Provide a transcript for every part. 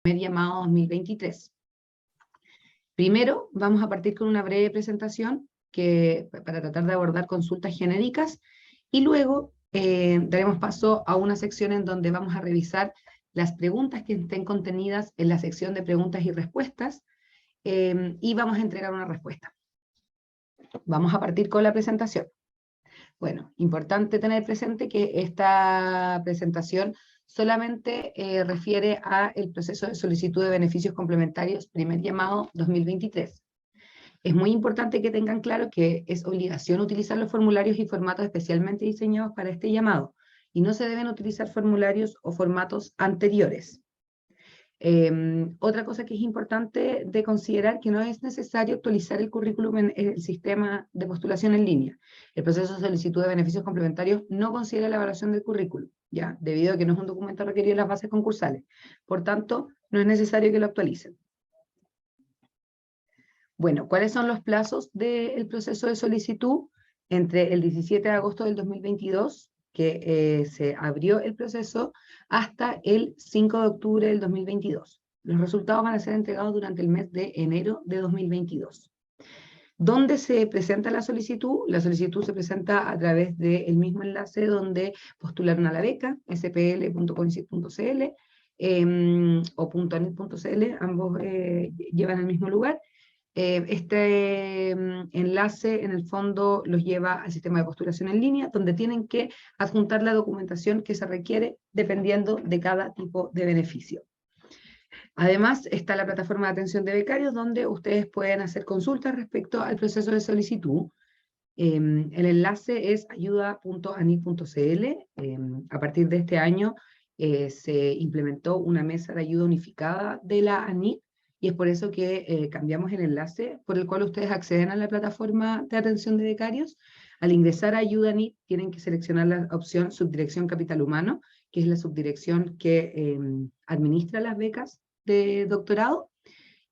primer llamado 2023. Primero, vamos a partir con una breve presentación para tratar de abordar consultas genéricas, y luego daremos paso a una sección en donde vamos a revisar las preguntas que estén contenidas en la sección de preguntas y respuestas, y vamos a entregar una respuesta. Vamos a partir con la presentación. Bueno, importante tener presente que esta presentación solamente refiere al proceso de solicitud de beneficios complementarios primer llamado 2023. Es muy importante que tengan claro que es obligación utilizar los formularios y formatos especialmente diseñados para este llamado, y no se deben utilizar formularios o formatos anteriores. Otra cosa que es importante de considerar, que no es necesario actualizar el currículum en el sistema de postulación en línea. El proceso de solicitud de beneficios complementarios no considera la evaluación del currículum, ¿ya? Debido a que no es un documento requerido en las bases concursales. Por tanto, no es necesario que lo actualicen. Bueno, ¿cuáles son los plazos del proceso de solicitud? Entre el 17 de agosto del 2022, que se abrió el proceso, hasta el 5 de octubre del 2022. Los resultados van a ser entregados durante el mes de enero de 2022. ¿Dónde se presenta la solicitud? La solicitud se presenta a través del mismo enlace donde postularon a la beca, spl.conicet.cl o .anit.cl, ambos llevan al mismo lugar. Este enlace en el fondo los lleva al sistema de postulación en línea, donde tienen que adjuntar la documentación que se requiere dependiendo de cada tipo de beneficio. Además está la plataforma de atención de becarios, donde ustedes pueden hacer consultas respecto al proceso de solicitud. El enlace es ayuda.anit.cl. A partir de este año se implementó una mesa de ayuda unificada de la ANIT, y es por eso que cambiamos el enlace por el cual ustedes acceden a la plataforma de atención de becarios. Al ingresar a Ayuda ANIT tienen que seleccionar la opción Subdirección Capital Humano, que es la subdirección que administra las becas de doctorado,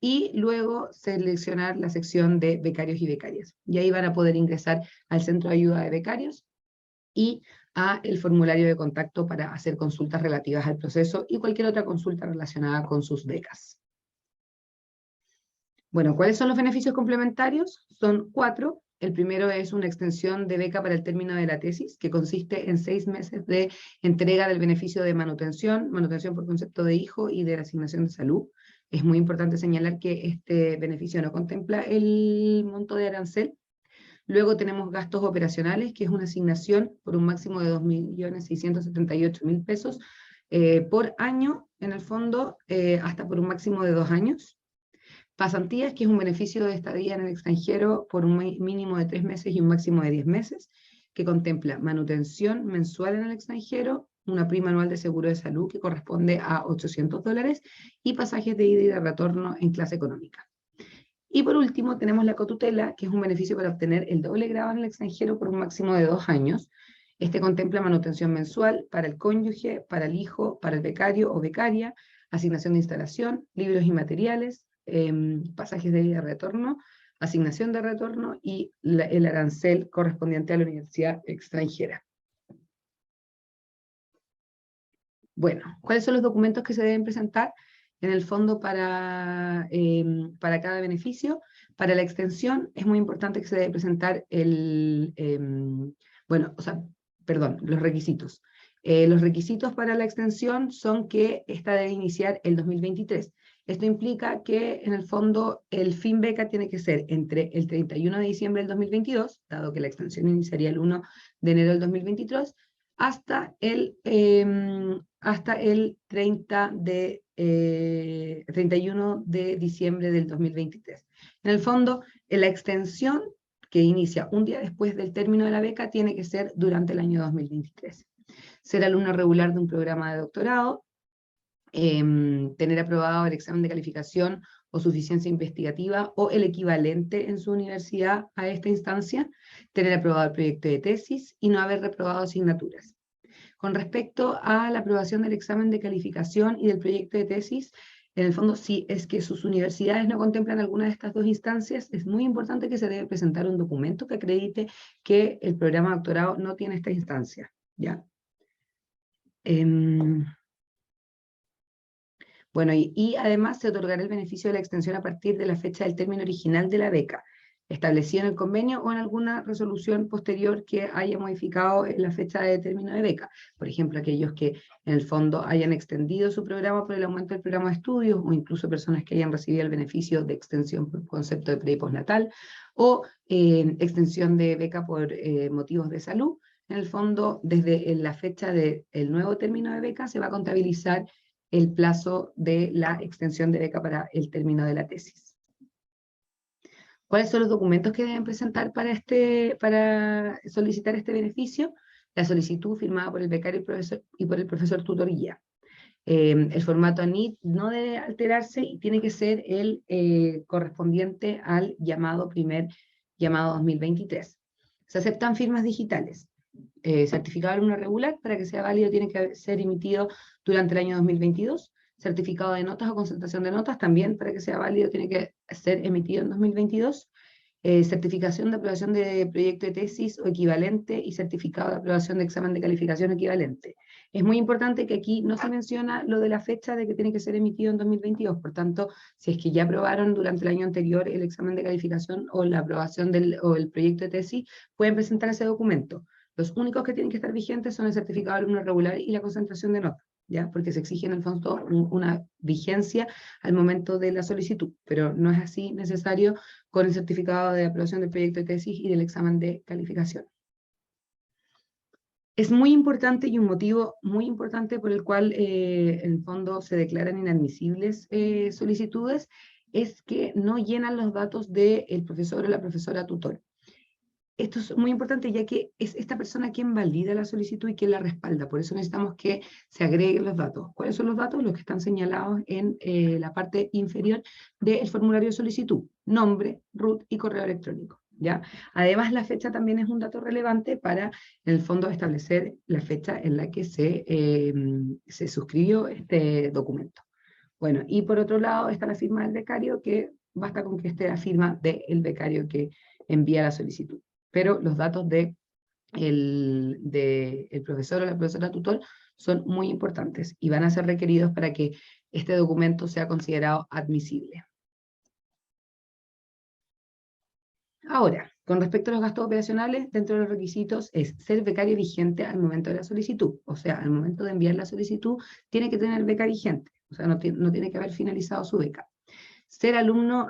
y luego seleccionar la sección de becarios y becarias. Y ahí van a poder ingresar al Centro de Ayuda de Becarios y a el formulario de contacto para hacer consultas relativas al proceso y cualquier otra consulta relacionada con sus becas. Bueno, ¿cuáles son los beneficios complementarios? Son 4. El primero es una extensión de beca para el término de la tesis, que consiste en 6 meses de entrega del beneficio de manutención por concepto de hijo y de la asignación de salud. Es muy importante señalar que este beneficio no contempla el monto de arancel. Luego tenemos gastos operacionales, que es una asignación por un máximo de 2.678.000 pesos por año, en el fondo, hasta por un máximo de 2 años. Pasantías, que es un beneficio de estadía en el extranjero por un mínimo de 3 meses y un máximo de 10 meses, que contempla manutención mensual en el extranjero, una prima anual de seguro de salud que corresponde a $800, y pasajes de ida y de retorno en clase económica. Y por último tenemos la cotutela, que es un beneficio para obtener el doble grado en el extranjero por un máximo de 2 años. Este contempla manutención mensual para el cónyuge, para el hijo, para el becario o becaria, asignación de instalación, libros y materiales, pasajes de ida y retorno, asignación de retorno y el arancel correspondiente a la universidad extranjera. Bueno, ¿cuáles son los documentos que se deben presentar? En el fondo para cada beneficio? Para la extensión es muy importante que se debe presentar los requisitos. Los requisitos para la extensión son que esta debe iniciar el 2023. Esto implica que, en el fondo, el fin beca tiene que ser entre el 31 de diciembre del 2022, dado que la extensión iniciaría el 1 de enero del 2023, hasta el 31 de diciembre del 2023. En el fondo, la extensión, que inicia un día después del término de la beca, tiene que ser durante el año 2023. Ser alumno regular de un programa de doctorado, tener aprobado el examen de calificación o suficiencia investigativa o el equivalente en su universidad a esta instancia, tener aprobado el proyecto de tesis y no haber reprobado asignaturas. Con respecto a la aprobación del examen de calificación y del proyecto de tesis, en el fondo, si es que sus universidades no contemplan alguna de estas dos instancias, es muy importante que se debe presentar un documento que acredite que el programa de doctorado no tiene esta instancia, ¿ya? Bueno, Bueno, y además se otorgará el beneficio de la extensión a partir de la fecha del término original de la beca, establecido en el convenio o en alguna resolución posterior que haya modificado la fecha de término de beca. Por ejemplo, aquellos que en el fondo hayan extendido su programa por el aumento del programa de estudios, o incluso personas que hayan recibido el beneficio de extensión por concepto de pre- y postnatal, o extensión de beca por motivos de salud. En el fondo, desde la fecha del nuevo término de beca se va a contabilizar el plazo de la extensión de beca para el término de la tesis. ¿Cuáles son los documentos que deben presentar para solicitar este beneficio? La solicitud firmada por el becario y por el profesor tutor guía. El formato ANIT no debe alterarse y tiene que ser el correspondiente al primer llamado 2023. Se aceptan firmas digitales. Certificado de alumno regular, para que sea válido, tiene que ser emitido durante el año 2022. Certificado de notas o concentración de notas, también para que sea válido, tiene que ser emitido en 2022. Certificación de aprobación de proyecto de tesis o equivalente y certificado de aprobación de examen de calificación equivalente. Es muy importante que aquí no se menciona lo de la fecha de que tiene que ser emitido en 2022, por tanto, si es que ya aprobaron durante el año anterior el examen de calificación o la aprobación o el proyecto de tesis, pueden presentar ese documento. Los únicos que tienen que estar vigentes son el certificado de alumno regular y la concentración de notas, ¿ya? Porque se exige en el fondo una vigencia al momento de la solicitud, pero no es así necesario con el certificado de aprobación del proyecto de tesis y del examen de calificación. Es muy importante y un motivo muy importante por el cual en el fondo se declaran inadmisibles solicitudes es que no llenan los datos del profesor o la profesora tutor. Esto es muy importante ya que es esta persona quien valida la solicitud y quien la respalda. Por eso necesitamos que se agreguen los datos. ¿Cuáles son los datos? Los que están señalados en la parte inferior del formulario de solicitud. Nombre, RUT y correo electrónico, ¿ya? Además, la fecha también es un dato relevante para, en el fondo, establecer la fecha en la que se suscribió este documento. Bueno, y por otro lado está la firma del becario, que basta con que esté la firma del becario que envía la solicitud. Pero los datos del profesor o la profesora tutor son muy importantes y van a ser requeridos para que este documento sea considerado admisible. Ahora, con respecto a los gastos operacionales, dentro de los requisitos es ser becario vigente al momento de la solicitud. O sea, al momento de enviar la solicitud, tiene que tener beca vigente. O sea, no tiene que haber finalizado su beca. Ser alumno...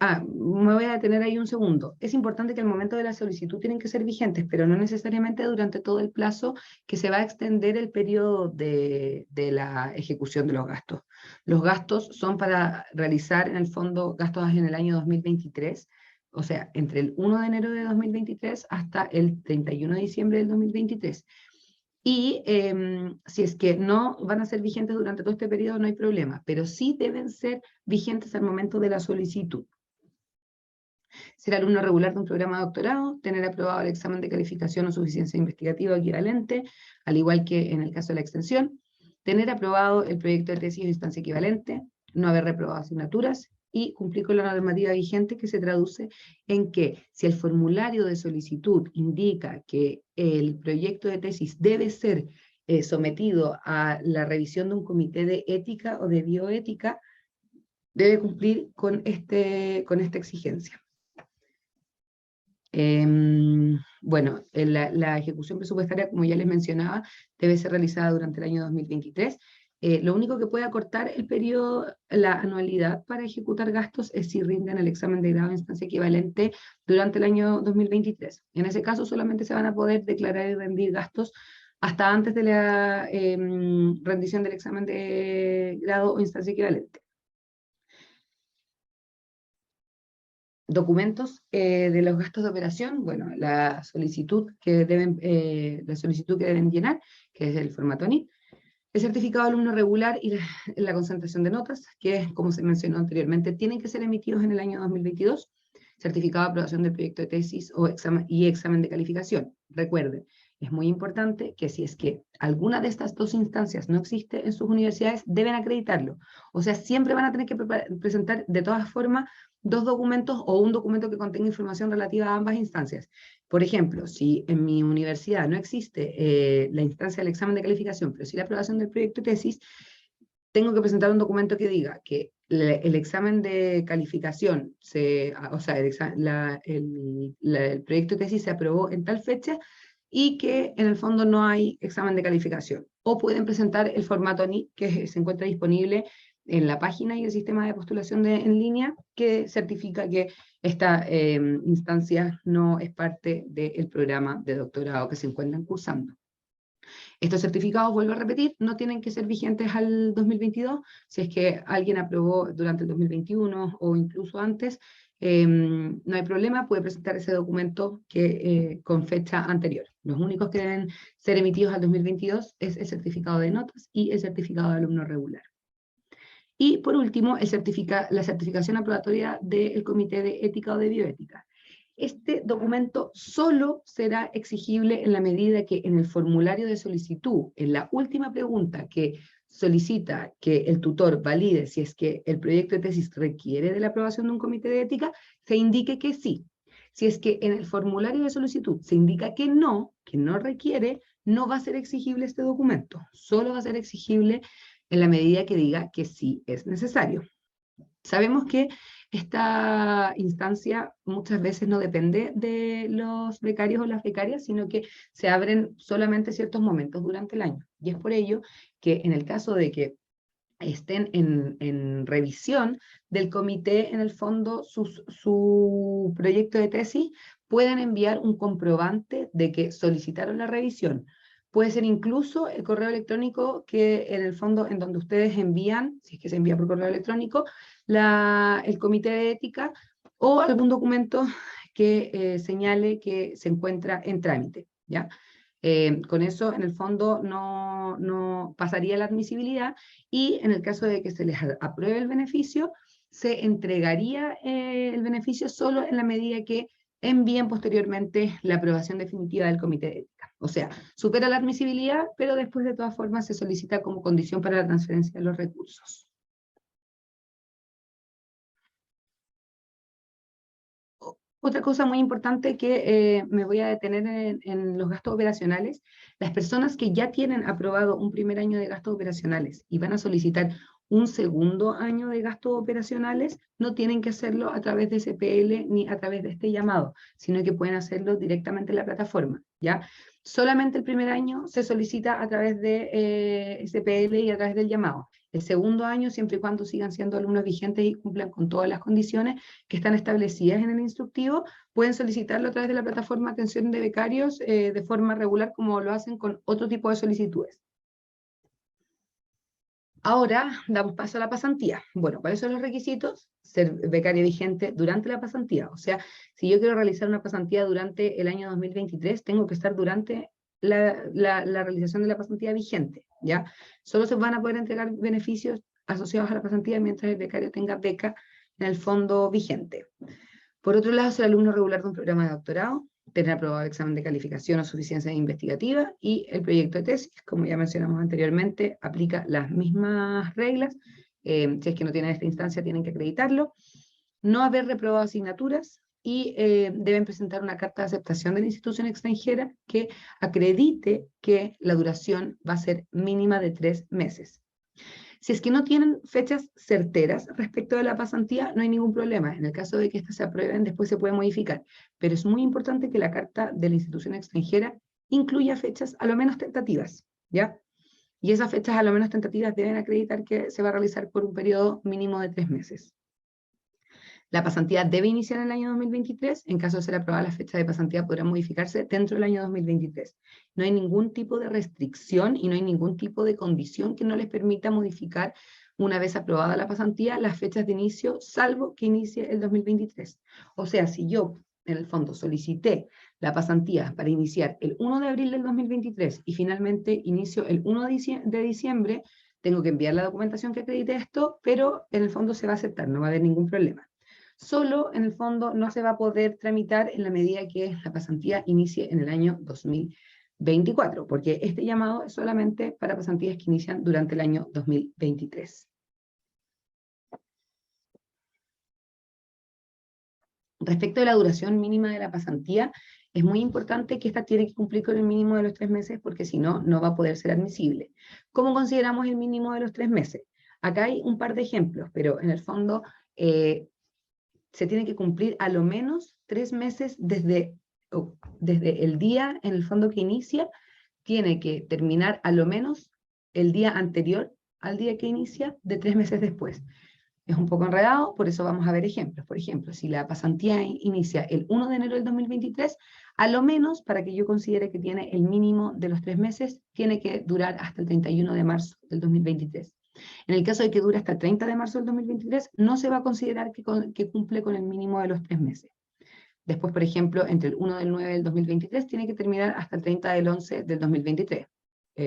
me voy a detener ahí un segundo. Es importante que al momento de la solicitud tienen que ser vigentes, pero no necesariamente durante todo el plazo que se va a extender el periodo de la ejecución de los gastos. Los gastos son para realizar, en el fondo, gastos en el año 2023, o sea, entre el 1 de enero de 2023 hasta el 31 de diciembre del 2023. Y si es que no van a ser vigentes durante todo este periodo, no hay problema, pero sí deben ser vigentes al momento de la solicitud. Ser alumno regular de un programa de doctorado, tener aprobado el examen de calificación o suficiencia investigativa equivalente, al igual que en el caso de la extensión, tener aprobado el proyecto de tesis o instancia equivalente, no haber reprobado asignaturas y cumplir con la normativa vigente, que se traduce en que si el formulario de solicitud indica que el proyecto de tesis debe ser sometido a la revisión de un comité de ética o de bioética, debe cumplir con esta exigencia. Bueno, la ejecución presupuestaria, como ya les mencionaba, debe ser realizada durante el año 2023. Lo único que puede acortar el periodo, la anualidad para ejecutar gastos, es si rinden el examen de grado de instancia equivalente durante el año 2023. En ese caso solamente se van a poder declarar y rendir gastos hasta antes de la rendición del examen de grado o instancia equivalente. Documentos de los gastos de operación, bueno, la solicitud que deben llenar, que es el formato NIT, el certificado de alumno regular y la concentración de notas, que, como se mencionó anteriormente, tienen que ser emitidos en el año 2022, certificado de aprobación del proyecto de tesis o examen de calificación. Recuerden, es muy importante que si es que alguna de estas dos instancias no existe en sus universidades, deben acreditarlo. O sea, siempre van a tener que presentar de todas formas dos documentos o un documento que contenga información relativa a ambas instancias. Por ejemplo, si en mi universidad no existe la instancia del examen de calificación, pero sí la aprobación del proyecto de tesis, tengo que presentar un documento que diga que el examen de calificación, o sea, el proyecto de tesis se aprobó en tal fecha y que en el fondo no hay examen de calificación. O pueden presentar el formato ANI, que se encuentra disponible en la página y el sistema de postulación en línea, que certifica que esta instancia no es parte del programa de doctorado que se encuentran cursando. Estos certificados, vuelvo a repetir, no tienen que ser vigentes al 2022. Si es que alguien aprobó durante el 2021 o incluso antes, no hay problema, puede presentar ese documento con fecha anterior. Los únicos que deben ser emitidos al 2022 es el certificado de notas y el certificado de alumno regular. Y por último, la certificación aprobatoria del Comité de Ética o de Bioética. Este documento solo será exigible en la medida que en el formulario de solicitud, en la última pregunta que solicita que el tutor valide si es que el proyecto de tesis requiere de la aprobación de un comité de ética, se indique que sí. Si es que en el formulario de solicitud se indica que no requiere, no va a ser exigible este documento. Solo va a ser exigible en la medida que diga que sí es necesario. Sabemos que esta instancia muchas veces no depende de los becarios o las becarias, sino que se abren solamente ciertos momentos durante el año. Y es por ello que en el caso de que estén en revisión del comité, en el fondo, su proyecto de tesis, pueden enviar un comprobante de que solicitaron la revisión. Puede ser incluso el correo electrónico que en el fondo en donde ustedes envían, si es que se envía por correo electrónico, el comité de ética o algún documento que señale que se encuentra en trámite, ¿ya? Con eso, en el fondo, no pasaría la admisibilidad y en el caso de que se les apruebe el beneficio, se entregaría el beneficio solo en la medida que envíen posteriormente la aprobación definitiva del comité de ética. O sea, supera la admisibilidad, pero después de todas formas se solicita como condición para la transferencia de los recursos. Otra cosa muy importante que me voy a detener en los gastos operacionales, las personas que ya tienen aprobado un primer año de gastos operacionales y van a solicitar un segundo año de gastos operacionales, no tienen que hacerlo a través de SPL ni a través de este llamado, sino que pueden hacerlo directamente en la plataforma, ¿ya? Solamente el primer año se solicita a través de SPL y a través del llamado. El segundo año, siempre y cuando sigan siendo alumnos vigentes y cumplan con todas las condiciones que están establecidas en el instructivo, pueden solicitarlo a través de la plataforma Atención de Becarios de forma regular como lo hacen con otro tipo de solicitudes. Ahora damos paso a la pasantía. Bueno, ¿cuáles son los requisitos? Ser becario vigente durante la pasantía. O sea, si yo quiero realizar una pasantía durante el año 2023, tengo que estar durante la realización de la pasantía vigente, ¿ya? Solo se van a poder entregar beneficios asociados a la pasantía mientras el becario tenga beca en el fondo vigente. Por otro lado, ser alumno regular de un programa de doctorado, tener aprobado el examen de calificación o suficiencia investigativa y el proyecto de tesis, como ya mencionamos anteriormente, aplica las mismas reglas. Si es que no tienen esta instancia, tienen que acreditarlo. No haber reprobado asignaturas y deben presentar una carta de aceptación de la institución extranjera que acredite que la duración va a ser mínima de 3 meses. Si es que no tienen fechas certeras respecto de la pasantía, no hay ningún problema. En el caso de que estas se aprueben, después se puede modificar. Pero es muy importante que la carta de la institución extranjera incluya fechas a lo menos tentativas, ¿ya? Y esas fechas a lo menos tentativas deben acreditar que se va a realizar por un periodo mínimo de 3 meses. La pasantía debe iniciar en el año 2023. En caso de ser aprobada, la fecha de pasantía podrá modificarse dentro del año 2023. No hay ningún tipo de restricción y no hay ningún tipo de condición que no les permita modificar, una vez aprobada la pasantía, las fechas de inicio, salvo que inicie el 2023. O sea, si yo, en el fondo, solicité la pasantía para iniciar el 1 de abril del 2023 y finalmente inicio el 1 de diciembre, tengo que enviar la documentación que acredite esto, pero en el fondo se va a aceptar, no va a haber ningún problema. Solo, en el fondo, no se va a poder tramitar en la medida que la pasantía inicie en el año 2024, porque este llamado es solamente para pasantías que inician durante el año 2023. Respecto a la duración mínima de la pasantía, es muy importante que esta tiene que cumplir con el mínimo de los 3 meses, porque si no, no va a poder ser admisible. ¿Cómo consideramos el mínimo de los 3 meses? Acá hay un par de ejemplos, pero en el fondo se tiene que cumplir a lo menos 3 meses desde el día, en el fondo, que inicia, tiene que terminar a lo menos el día anterior al día que inicia, de 3 meses después. Es un poco enredado, por eso vamos a ver ejemplos. Por ejemplo, si la pasantía inicia el 1 de enero del 2023, a lo menos, para que yo considere que tiene el mínimo de los 3 meses, tiene que durar hasta el 31 de marzo del 2023. En el caso de que dure hasta el 30 de marzo del 2023, no se va a considerar que cumple con el mínimo de los 3 meses. Después, por ejemplo, entre el 1 del 9 del 2023 tiene que terminar hasta el 30 del 11 del 2023.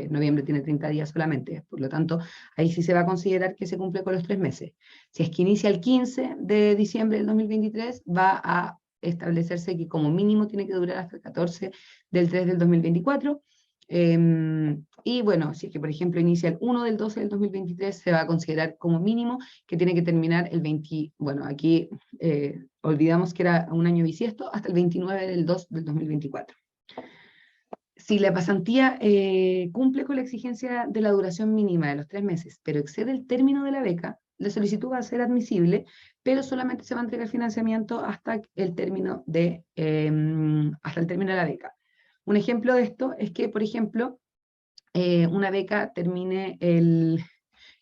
Noviembre tiene 30 días solamente, por lo tanto, ahí sí se va a considerar que se cumple con los 3 meses. Si es que inicia el 15 de diciembre del 2023, va a establecerse que como mínimo tiene que durar hasta el 14 del 3 del 2024, y bueno, si es que por ejemplo inicia el 1 del 12 del 2023, se va a considerar como mínimo que tiene que terminar el 20, bueno, aquí olvidamos que era un año bisiesto, hasta el 29 del 2 del 2024. Si la pasantía cumple con la exigencia de la duración mínima de los 3 meses, pero excede el término de la beca, la solicitud va a ser admisible, pero solamente se va a entregar financiamiento hasta el término de la beca. Un ejemplo de esto es que, por ejemplo, una beca termine en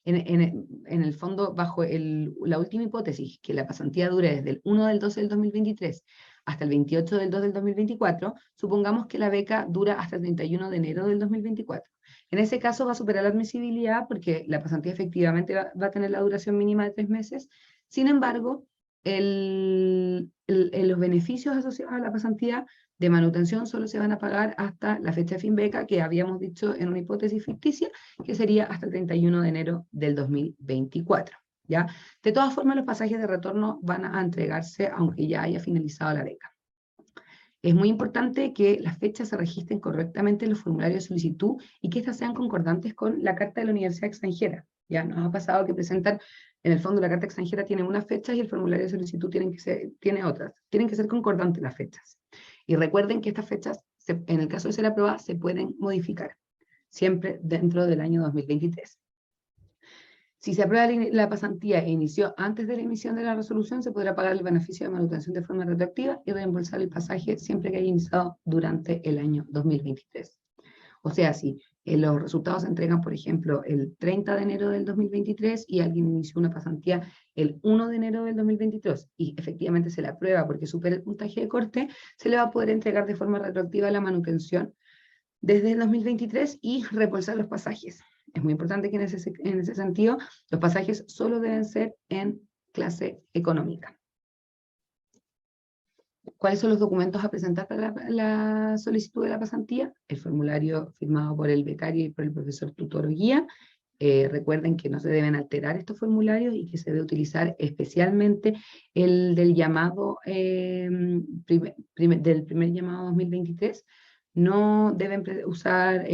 el fondo bajo la última hipótesis, que la pasantía dure desde el 1 del 12 del 2023 hasta el 28 del 2 del 2024, supongamos que la beca dura hasta el 31 de enero del 2024. En ese caso va a superar la admisibilidad porque la pasantía efectivamente va a tener la duración mínima de 3 meses. Sin embargo, los beneficios asociados a la pasantía de manutención solo se van a pagar hasta la fecha de fin beca, que habíamos dicho en una hipótesis ficticia, que sería hasta el 31 de enero del 2024. ¿Ya? De todas formas, los pasajes de retorno van a entregarse aunque ya haya finalizado la beca. Es muy importante que las fechas se registren correctamente en los formularios de solicitud y que éstas sean concordantes con la carta de la universidad extranjera. Ya nos ha pasado que presentan, en el fondo la carta extranjera tiene unas fechas y el formulario de solicitud tiene otras. Tienen que ser concordantes las fechas. Y recuerden que estas fechas, en el caso de ser aprobadas, se pueden modificar, siempre dentro del año 2023. Si se aprueba la pasantía e inició antes de la emisión de la resolución, se podrá pagar el beneficio de manutención de forma retroactiva y reembolsar el pasaje siempre que haya iniciado durante el año 2023. O sea, si los resultados se entregan, por ejemplo, el 30 de enero del 2023 y alguien inició una pasantía el 1 de enero del 2023 y efectivamente se le aprueba porque supera el puntaje de corte, se le va a poder entregar de forma retroactiva la manutención desde el 2023 y reembolsar los pasajes. Es muy importante que en ese sentido los pasajes solo deben ser en clase económica. ¿Cuáles son los documentos a presentar para la solicitud de la pasantía? El formulario firmado por el becario y por el profesor tutor o guía. Recuerden que no se deben alterar estos formularios y que se debe utilizar especialmente el del llamado, del primer llamado 2023. No deben usar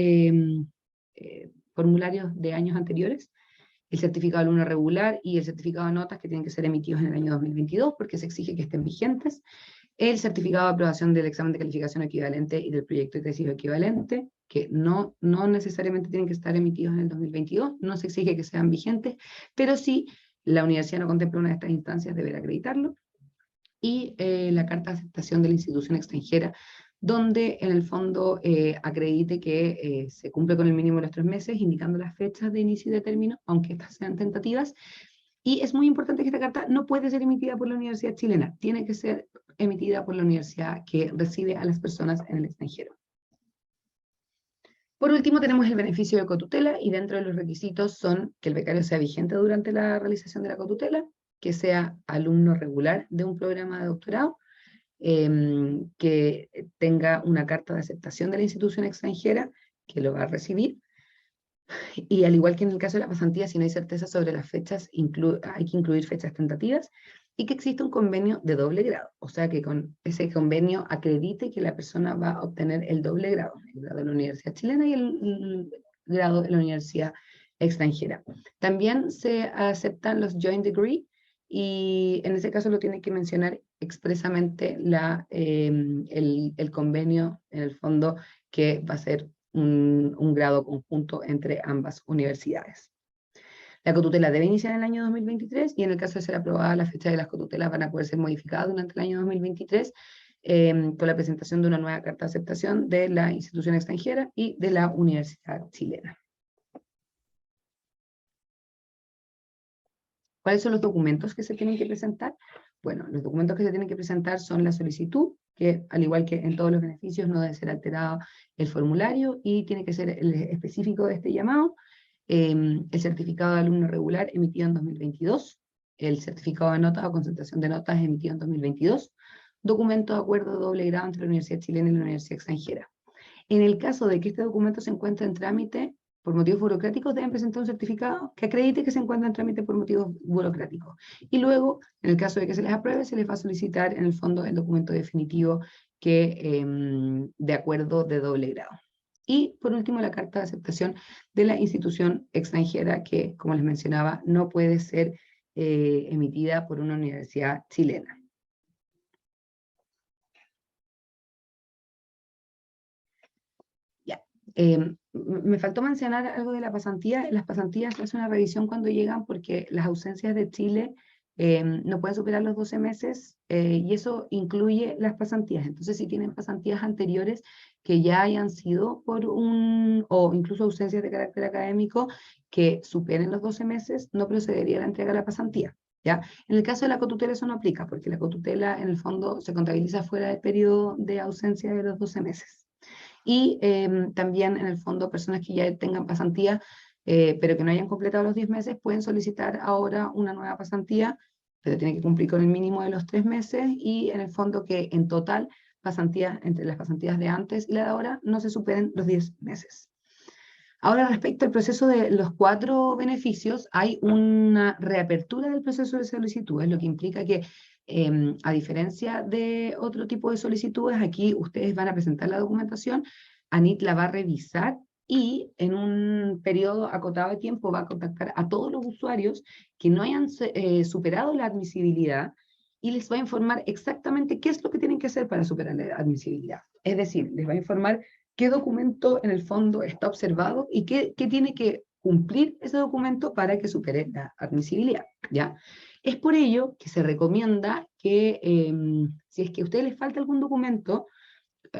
formularios de años anteriores. El certificado de alumno regular y el certificado de notas que tienen que ser emitidos en el año 2022 porque se exige que estén vigentes. El certificado de aprobación del examen de calificación equivalente y del proyecto de tesis equivalente, que no necesariamente tienen que estar emitidos en el 2022, no se exige que sean vigentes, pero sí la universidad no contempla una de estas instancias, deberá acreditarlo. Y la carta de aceptación de la institución extranjera, donde en el fondo acredite que se cumple con el mínimo de los 3 meses, indicando las fechas de inicio y de término, aunque estas sean tentativas. Y es muy importante que esta carta no puede ser emitida por la universidad chilena, tiene que ser emitida por la universidad que recibe a las personas en el extranjero. Por último, tenemos el beneficio de cotutela, y dentro de los requisitos son que el becario sea vigente durante la realización de la cotutela, que sea alumno regular de un programa de doctorado, que tenga una carta de aceptación de la institución extranjera que lo va a recibir, y al igual que en el caso de la pasantía, si no hay certeza sobre las fechas, hay que incluir fechas tentativas, y que exista un convenio de doble grado, o sea que con ese convenio acredite que la persona va a obtener el doble grado, el grado de la universidad chilena y el grado de la universidad extranjera. También se aceptan los joint degree, y en ese caso lo tiene que mencionar expresamente el convenio, en el fondo, que va a ser un grado conjunto entre ambas universidades. La cotutela debe iniciar en el año 2023 y en el caso de ser aprobada, la fecha de las cotutelas van a poder ser modificadas durante el año 2023 con la presentación de una nueva carta de aceptación de la institución extranjera y de la Universidad Chilena. ¿Cuáles son los documentos que se tienen que presentar? Bueno, los documentos que se tienen que presentar son la solicitud, que al igual que en todos los beneficios no debe ser alterado el formulario y tiene que ser el específico de este llamado, el certificado de alumno regular emitido en 2022, el certificado de notas o concentración de notas emitido en 2022, documento de acuerdo de doble grado entre la Universidad Chilena y la Universidad Extranjera. En el caso de que este documento se encuentre en trámite por motivos burocráticos, deben presentar un certificado que acredite que se encuentra en trámite por motivos burocráticos. Y luego, en el caso de que se les apruebe, se les va a solicitar en el fondo el documento definitivo de acuerdo de doble grado. Y por último, la carta de aceptación de la institución extranjera que, como les mencionaba, no puede ser emitida por una universidad chilena. Me faltó mencionar algo de la pasantía. Las pasantías se hace una revisión cuando llegan porque las ausencias de Chile no pueden superar los 12 meses y eso incluye las pasantías. Entonces, si tienen pasantías anteriores que ya hayan sido o incluso ausencias de carácter académico que superen los 12 meses, no procedería a la entrega de la pasantía. ¿Ya? En el caso de la cotutela eso no aplica porque la cotutela en el fondo se contabiliza fuera del periodo de ausencia de los 12 meses. Y también, en el fondo, personas que ya tengan pasantía, pero que no hayan completado los 10 meses, pueden solicitar ahora una nueva pasantía, pero tienen que cumplir con el mínimo de los 3 meses, y en el fondo que en total, pasantías, entre las pasantías de antes y la de ahora, no se superen los 10 meses. Ahora, respecto al proceso de los 4 beneficios, hay una reapertura del proceso de solicitudes, lo que implica que, a diferencia de otro tipo de solicitudes, aquí ustedes van a presentar la documentación, ANIT la va a revisar y en un periodo acotado de tiempo va a contactar a todos los usuarios que no hayan superado la admisibilidad y les va a informar exactamente qué es lo que tienen que hacer para superar la admisibilidad. Es decir, les va a informar qué documento en el fondo está observado y qué tiene que cumplir ese documento para que supere la admisibilidad, ¿ya? Es por ello que se recomienda que si es que a ustedes les falta algún documento,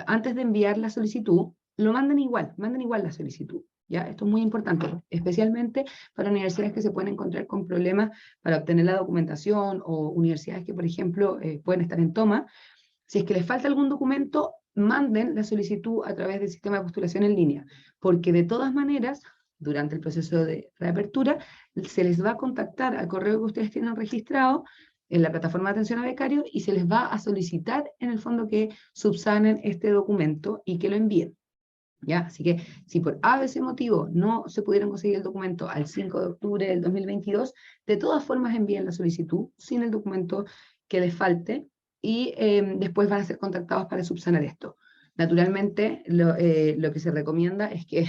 antes de enviar la solicitud, lo manden igual la solicitud, ¿ya? Esto es muy importante, especialmente para universidades que se pueden encontrar con problemas para obtener la documentación o universidades que, por ejemplo, pueden estar en toma. Si es que les falta algún documento, manden la solicitud a través del sistema de postulación en línea, porque de todas maneras, durante el proceso de reapertura, se les va a contactar al correo que ustedes tienen registrado en la plataforma de atención a becarios y se les va a solicitar en el fondo que subsanen este documento y que lo envíen. ¿Ya? Así que si por A o ese motivo no se pudieron conseguir el documento al 5 de octubre del 2022, de todas formas envíen la solicitud sin el documento que les falte y después van a ser contactados para subsanar esto. Naturalmente, lo que se recomienda es que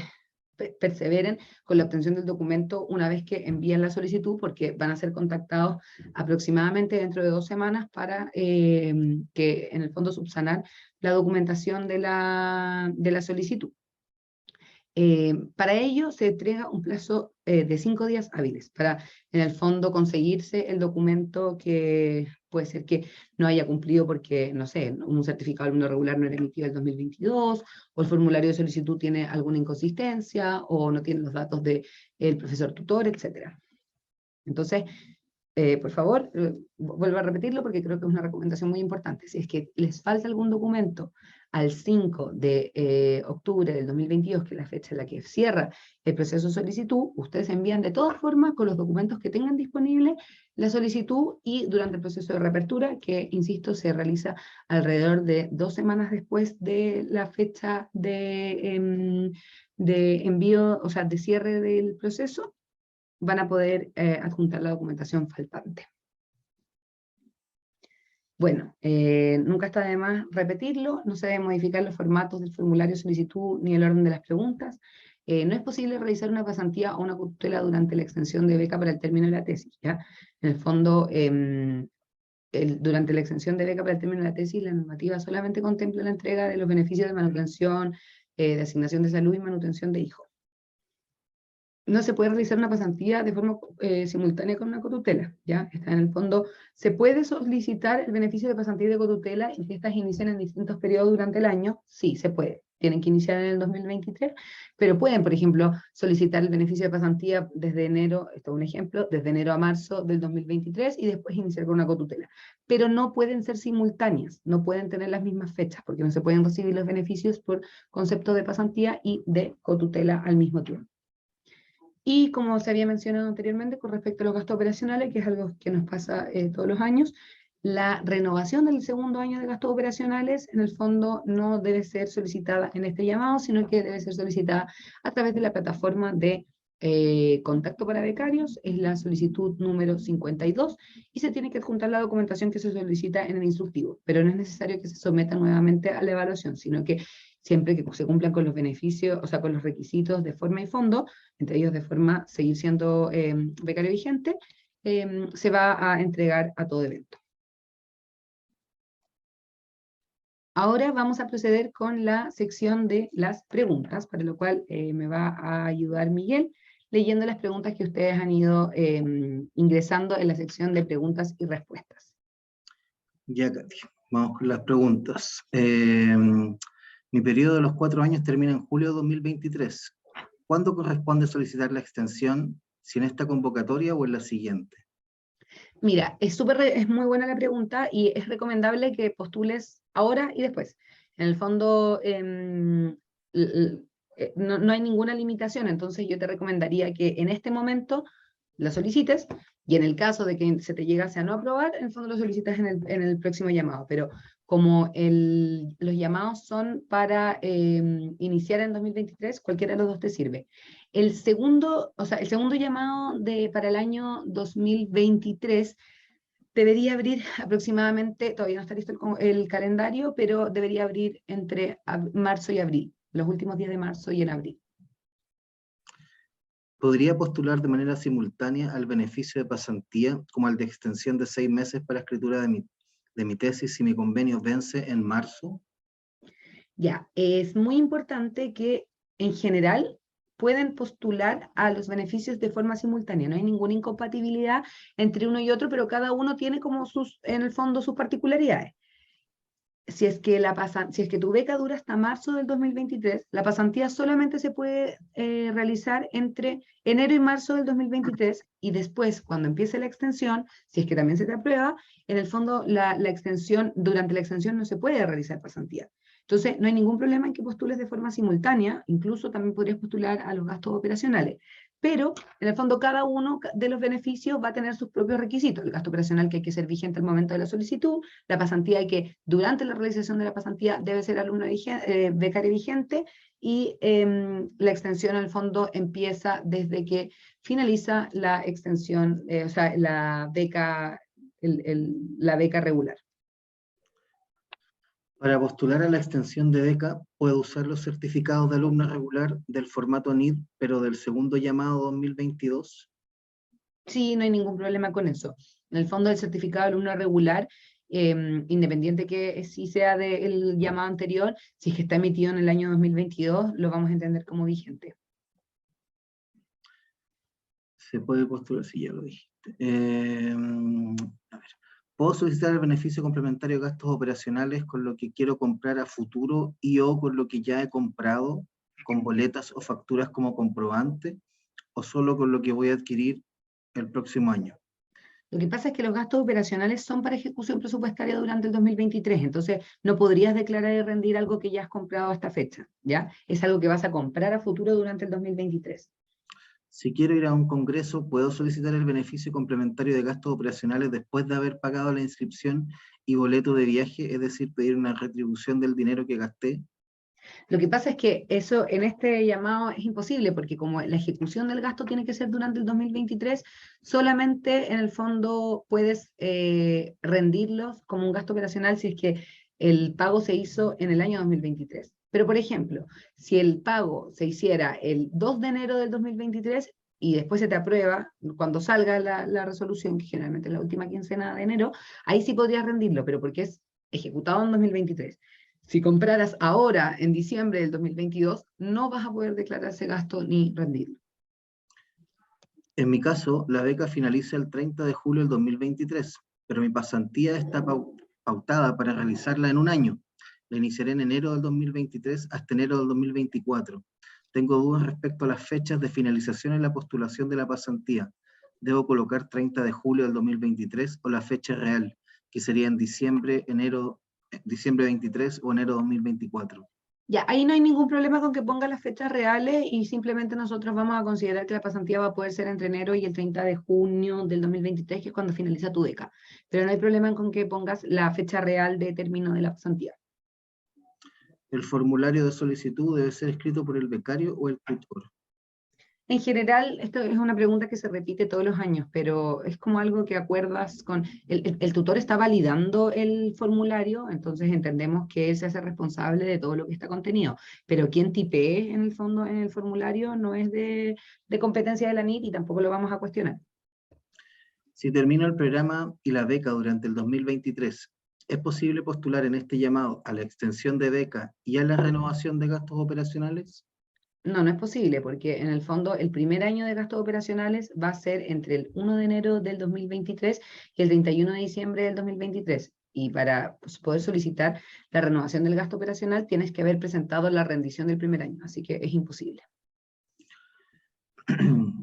perseveren con la obtención del documento una vez que envíen la solicitud, porque van a ser contactados aproximadamente dentro de 2 semanas para que en el fondo subsanar la documentación de la solicitud. Para ello se entrega un plazo de 5 días hábiles para, en el fondo, conseguirse el documento que puede ser que no haya cumplido porque, no sé, un certificado de alumno regular no era emitido en el 2022, o el formulario de solicitud tiene alguna inconsistencia, o no tiene los datos del profesor tutor, etc. Entonces, por favor, vuelvo a repetirlo porque creo que es una recomendación muy importante. Si es que les falta algún documento al 5 de octubre del 2022, que es la fecha en la que cierra el proceso de solicitud, ustedes envían de todas formas con los documentos que tengan disponibles la solicitud y durante el proceso de reapertura, que, insisto, se realiza alrededor de 2 semanas después de la fecha de envío, o sea, de cierre del proceso, van a poder adjuntar la documentación faltante. Bueno, nunca está de más repetirlo, no se deben modificar los formatos del formulario de solicitud ni el orden de las preguntas. No es posible realizar una pasantía o una tutela durante la extensión de beca para el término de la tesis, ¿ya? En el fondo, durante la extensión de beca para el término de la tesis, la normativa solamente contempla la entrega de los beneficios de manutención, de asignación de salud y manutención de hijos. no se puede realizar una pasantía de forma simultánea con una cotutela, ¿ya? Está en el fondo, se puede solicitar el beneficio de pasantía y de cotutela y que estas inician en distintos periodos durante el año, sí, se puede. Tienen que iniciar en el 2023, pero pueden, por ejemplo, solicitar el beneficio de pasantía desde enero, esto es un ejemplo, desde enero a marzo del 2023 y después iniciar con una cotutela. Pero no pueden ser simultáneas, no pueden tener las mismas fechas, porque no se pueden recibir los beneficios por concepto de pasantía y de cotutela al mismo tiempo. Y como se había mencionado anteriormente, con respecto a los gastos operacionales, que es algo que nos pasa todos los años, la renovación del segundo año de gastos operacionales, en el fondo, no debe ser solicitada en este llamado, sino que debe ser solicitada a través de la plataforma de contacto para becarios, es la solicitud número 52, y se tiene que adjuntar la documentación que se solicita en el instructivo, pero no es necesario que se someta nuevamente a la evaluación, sino que siempre que se cumplan con los beneficios, o sea, con los requisitos de forma y fondo, entre ellos de forma seguir siendo becario vigente, se va a entregar a todo evento. Ahora vamos a proceder con la sección de las preguntas, para lo cual me va a ayudar Miguel, leyendo las preguntas que ustedes han ido ingresando en la sección de preguntas y respuestas. Ya, Katy, vamos con las preguntas. Mi periodo de los 4 años termina en julio de 2023. ¿Cuándo corresponde solicitar la extensión? ¿Si en esta convocatoria o en la siguiente? Mira, es muy buena la pregunta y es recomendable que postules ahora y después. En el fondo, no hay ninguna limitación, entonces yo te recomendaría que en este momento la solicites y en el caso de que se te llegase a no aprobar, en el fondo lo solicitas en el próximo llamado. Pero como los llamados son para iniciar en 2023, cualquiera de los dos te sirve. El segundo llamado para el año 2023 debería abrir aproximadamente, todavía no está listo el calendario, pero debería abrir entre marzo y abril, los últimos días de marzo y en abril. ¿Podría postular de manera simultánea al beneficio de pasantía como al de extensión de 6 meses para escritura de mi tesis si mi convenio vence en marzo? Ya, es muy importante que en general pueden postular a los beneficios de forma simultánea. No hay ninguna incompatibilidad entre uno y otro, pero cada uno tiene como en el fondo sus particularidades. Si es que tu beca dura hasta marzo del 2023, la pasantía solamente se puede realizar entre enero y marzo del 2023 y después, cuando empiece la extensión, si es que también se te aprueba, en el fondo durante la extensión no se puede realizar pasantía. Entonces, no hay ningún problema en que postules de forma simultánea, incluso también podrías postular a los gastos operacionales. Pero, en el fondo, cada uno de los beneficios va a tener sus propios requisitos. El gasto operacional que hay que ser vigente al momento de la solicitud, la pasantía hay que, durante la realización de la pasantía, debe ser becario vigente, y la extensión, en el fondo, empieza desde que finaliza la extensión, o sea, la beca regular. Para postular a la extensión de beca, puedo usar los certificados de alumno regular del formato NID, pero del segundo llamado 2022. Sí, no hay ningún problema con eso. En el fondo, el certificado de alumno regular, independiente que si sea del llamado anterior, si es que está emitido en el año 2022, lo vamos a entender como vigente. Se puede postular, sí, ya lo dijiste. A ver. ¿Puedo solicitar el beneficio complementario de gastos operacionales con lo que quiero comprar a futuro y o con lo que ya he comprado, con boletas o facturas como comprobante, o solo con lo que voy a adquirir el próximo año? Lo que pasa es que los gastos operacionales son para ejecución presupuestaria durante el 2023, entonces no podrías declarar y rendir algo que ya has comprado a esta fecha, ¿ya? Es algo que vas a comprar a futuro durante el 2023. Si quiero ir a un congreso, ¿puedo solicitar el beneficio complementario de gastos operacionales después de haber pagado la inscripción y boleto de viaje, es decir, pedir una retribución del dinero que gasté? Lo que pasa es que eso en este llamado es imposible, porque como la ejecución del gasto tiene que ser durante el 2023, solamente en el fondo puedes rendirlos como un gasto operacional si es que el pago se hizo en el año 2023. Pero, por ejemplo, si el pago se hiciera el 2 de enero del 2023 y después se te aprueba, cuando salga la resolución, que generalmente es la última quincena de enero, ahí sí podrías rendirlo, pero porque es ejecutado en 2023. Si compraras ahora, en diciembre del 2022, no vas a poder declarar ese gasto ni rendirlo. En mi caso, la beca finaliza el 30 de julio del 2023, pero mi pasantía está pautada para realizarla en un año. La iniciaré en enero del 2023 hasta enero del 2024. Tengo dudas respecto a las fechas de finalización en la postulación de la pasantía. ¿Debo colocar 30 de julio del 2023 o la fecha real, que sería en diciembre 23 o enero 2024? Ya, ahí no hay ningún problema con que ponga las fechas reales y simplemente nosotros vamos a considerar que la pasantía va a poder ser entre enero y el 30 de junio del 2023, que es cuando finaliza tu beca. Pero no hay problema con que pongas la fecha real de término de la pasantía. ¿El formulario de solicitud debe ser escrito por el becario o el tutor? En general, esto es una pregunta que se repite todos los años, pero es como algo que acuerdas con... El tutor está validando el formulario, entonces entendemos que él se hace responsable de todo lo que está contenido, pero quien tipee en el fondo en el formulario no es de competencia de la NIT y tampoco lo vamos a cuestionar. Si termino el programa y la beca durante el 2023, ¿es posible postular en este llamado a la extensión de beca y a la renovación de gastos operacionales? No, no es posible, porque en el fondo el primer año de gastos operacionales va a ser entre el 1 de enero del 2023 y el 31 de diciembre del 2023. Y para poder solicitar la renovación del gasto operacional tienes que haber presentado la rendición del primer año, así que es imposible.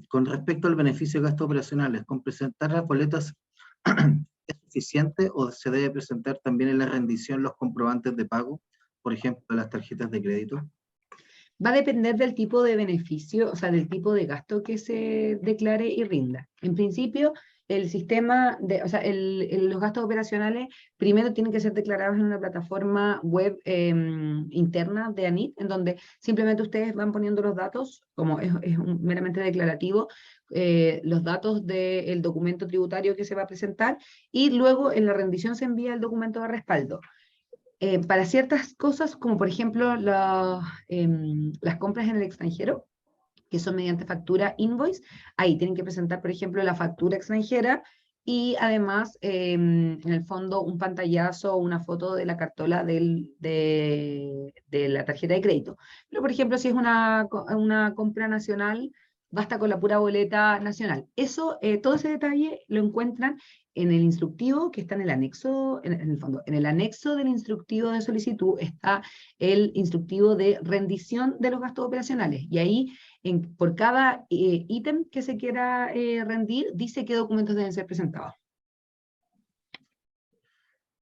Con respecto al beneficio de gastos operacionales, ¿con presentar las boletas es suficiente o se debe presentar también en la rendición los comprobantes de pago, por ejemplo, las tarjetas de crédito? Va a depender del tipo de beneficio, o sea, del tipo de gasto que se declare y rinda. En principio, el sistema de, o sea, los gastos operacionales primero tienen que ser declarados en una plataforma web interna de ANIT, en donde simplemente ustedes van poniendo los datos, como es meramente declarativo, los datos del documento tributario que se va a presentar, y luego en la rendición se envía el documento de respaldo. Para ciertas cosas, como por ejemplo las compras en el extranjero, que son mediante factura invoice, ahí tienen que presentar, por ejemplo, la factura extranjera y además, en el fondo, un pantallazo o una foto de la cartola de la tarjeta de crédito. Pero, por ejemplo, si es una compra nacional, basta con la pura boleta nacional. Eso, todo ese detalle lo encuentran en el instructivo que está en el anexo, en el fondo, en el anexo del instructivo de solicitud está el instructivo de rendición de los gastos operacionales. Y ahí, por cada ítem que se quiera rendir, dice qué documentos deben ser presentados.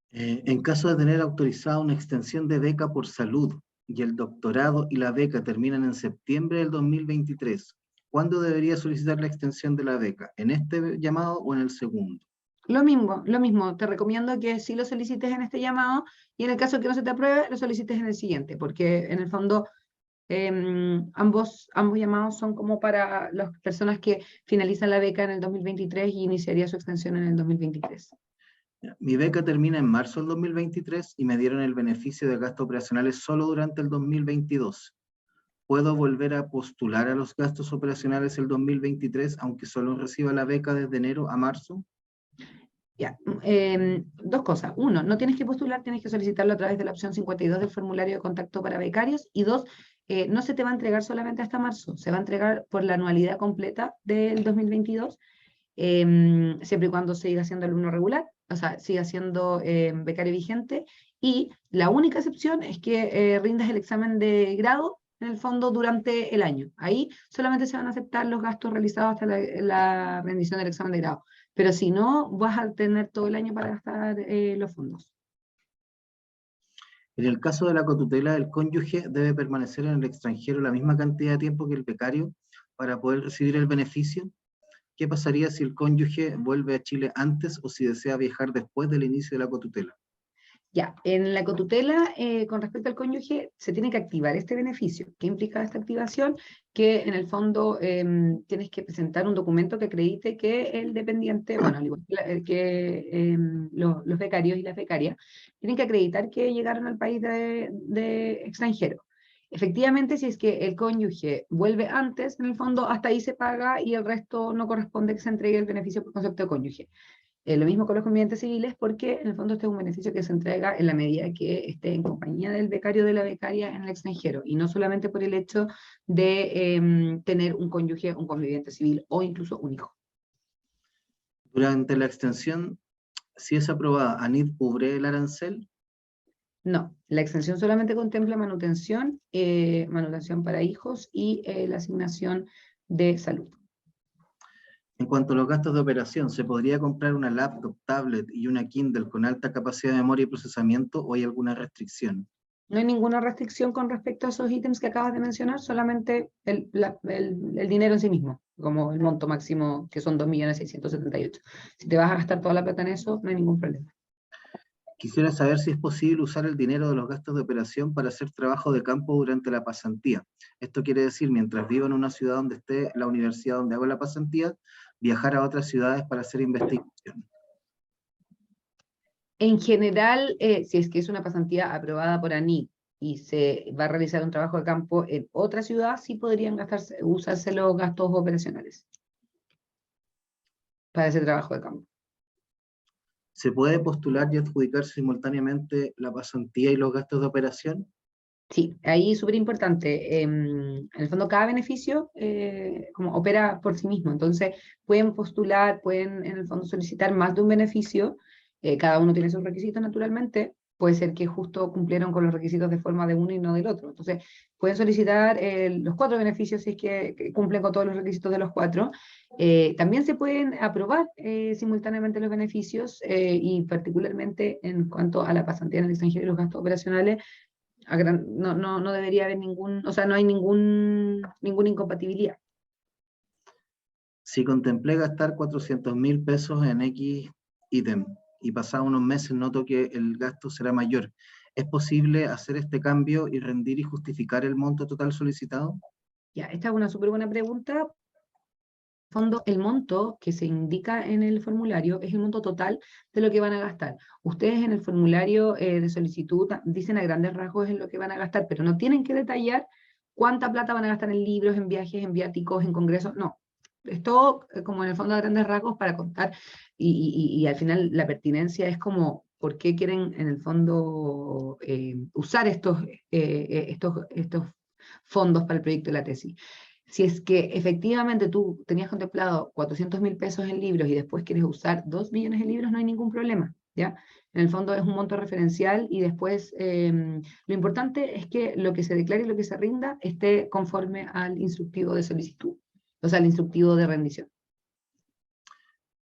En caso de tener autorizada una extensión de beca por salud y el doctorado y la beca terminan en septiembre del 2023, ¿cuándo debería solicitar la extensión de la beca? ¿En este llamado o en el segundo? Lo mismo, te recomiendo que sí lo solicites en este llamado y en el caso que no se te apruebe, lo solicites en el siguiente, porque en el fondo ambos llamados son como para las personas que finalizan la beca en el 2023 y iniciaría su extensión en el 2023. Mi beca termina en marzo del 2023 y me dieron el beneficio de gastos operacionales solo durante el 2022. ¿Puedo volver a postular a los gastos operacionales el 2023, aunque solo reciba la beca desde enero a marzo? Ya, dos cosas. Uno, no tienes que postular, tienes que solicitarlo a través de la opción 52 del formulario de contacto para becarios. Y dos, no se te va a entregar solamente hasta marzo, se va a entregar por la anualidad completa del 2022, siempre y cuando siga siendo alumno regular, o sea, siga siendo becario vigente. Y la única excepción es que rindas el examen de grado en el fondo durante el año. Ahí solamente se van a aceptar los gastos realizados hasta la rendición del examen de grado. Pero si no, vas a tener todo el año para gastar los fondos. En el caso de la cotutela, el cónyuge debe permanecer en el extranjero la misma cantidad de tiempo que el becario para poder recibir el beneficio. ¿Qué pasaría si el cónyuge vuelve a Chile antes o si desea viajar después del inicio de la cotutela? Ya, en la cotutela, con respecto al cónyuge, se tiene que activar este beneficio. ¿Qué implica esta activación? Que en el fondo tienes que presentar un documento que acredite que el dependiente, bueno, al igual que los becarios y las becarias, tienen que acreditar que llegaron al país de extranjero. Efectivamente, si es que el cónyuge vuelve antes, en el fondo hasta ahí se paga y el resto no corresponde que se entregue el beneficio por concepto de cónyuge. Lo mismo con los convivientes civiles, porque en el fondo este es un beneficio que se entrega en la medida que esté en compañía del becario o de la becaria en el extranjero, y no solamente por el hecho de tener un cónyuge, un conviviente civil o incluso un hijo. Durante la extensión, si es aprobada, ¿ANID cubre el arancel? No, la extensión solamente contempla manutención, manutención para hijos y la asignación de salud. En cuanto a los gastos de operación, ¿se podría comprar una laptop, tablet y una Kindle con alta capacidad de memoria y procesamiento, o hay alguna restricción? No hay ninguna restricción con respecto a esos ítems que acabas de mencionar, solamente el dinero en sí mismo, como el monto máximo, que son 2.678.000. Si te vas a gastar toda la plata en eso, no hay ningún problema. Quisiera saber si es posible usar el dinero de los gastos de operación para hacer trabajo de campo durante la pasantía. Esto quiere decir, mientras vivo en una ciudad donde esté la universidad donde hago la pasantía, viajar a otras ciudades para hacer investigación. En general, si es que es una pasantía aprobada por ANID y se va a realizar un trabajo de campo en otra ciudad, sí podrían usarse los gastos operacionales para ese trabajo de campo. ¿Se puede postular y adjudicar simultáneamente la pasantía y los gastos de operación? Sí, ahí súper importante. En el fondo, cada beneficio como opera por sí mismo. Entonces, pueden postular, pueden en el fondo solicitar más de un beneficio. Cada uno tiene sus requisitos, naturalmente. Puede ser que justo cumplieron con los requisitos de forma de uno y no del otro. Entonces, pueden solicitar los 4 beneficios si es que cumplen con todos los requisitos de los 4. También se pueden aprobar simultáneamente los beneficios y particularmente en cuanto a la pasantía en el extranjero y los gastos operacionales no debería haber ningún, o sea, no hay ninguna incompatibilidad. Si contemplé gastar 400.000 pesos en X ítem y pasados unos meses noto que el gasto será mayor, ¿es posible hacer este cambio y rendir y justificar el monto total solicitado? Ya, esta es una súper buena pregunta. En el fondo, el monto que se indica en el formulario es el monto total de lo que van a gastar. Ustedes en el formulario de solicitud dicen a grandes rasgos en lo que van a gastar, pero no tienen que detallar cuánta plata van a gastar en libros, en viajes, en viáticos, en congresos, no. Es todo como en el fondo a grandes rasgos para contar y al final la pertinencia es como por qué quieren en el fondo usar estos fondos para el proyecto de la tesis. Si es que efectivamente tú tenías contemplado 400.000 pesos en libros y después quieres usar 2 millones de libros, no hay ningún problema, ¿ya? En el fondo es un monto referencial y después lo importante es que lo que se declare y lo que se rinda esté conforme al instructivo de solicitud, o sea, al instructivo de rendición.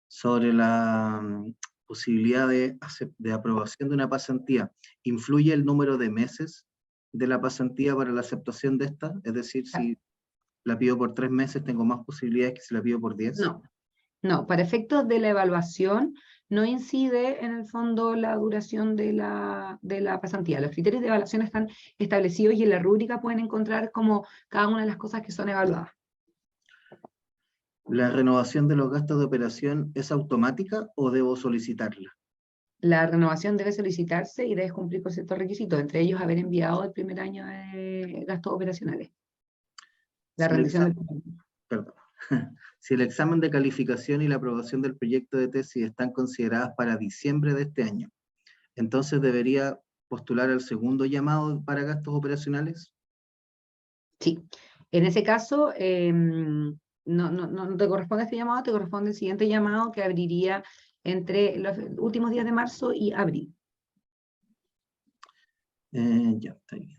Sobre la posibilidad de aprobación de una pasantía, ¿influye el número de meses de la pasantía para la aceptación de esta? Es decir, si la pido por 3 meses, ¿tengo más posibilidades que si la pido por 10? No, no, para efectos de la evaluación no incide en el fondo la duración de la pasantía. Los criterios de evaluación están establecidos y en la rúbrica pueden encontrar como cada una de las cosas que son evaluadas. ¿La renovación de los gastos de operación es automática o debo solicitarla? La renovación debe solicitarse y debe cumplir con ciertos requisitos, entre ellos haber enviado el primer año de gastos operacionales. La Si el rendición del... perdón. Si el examen de calificación y la aprobación del proyecto de tesis están consideradas para diciembre de este año, entonces debería postular al segundo llamado para gastos operacionales. Sí, en ese caso no te corresponde este llamado, te corresponde el siguiente llamado que abriría entre los últimos días de marzo y abril. Ya, está bien.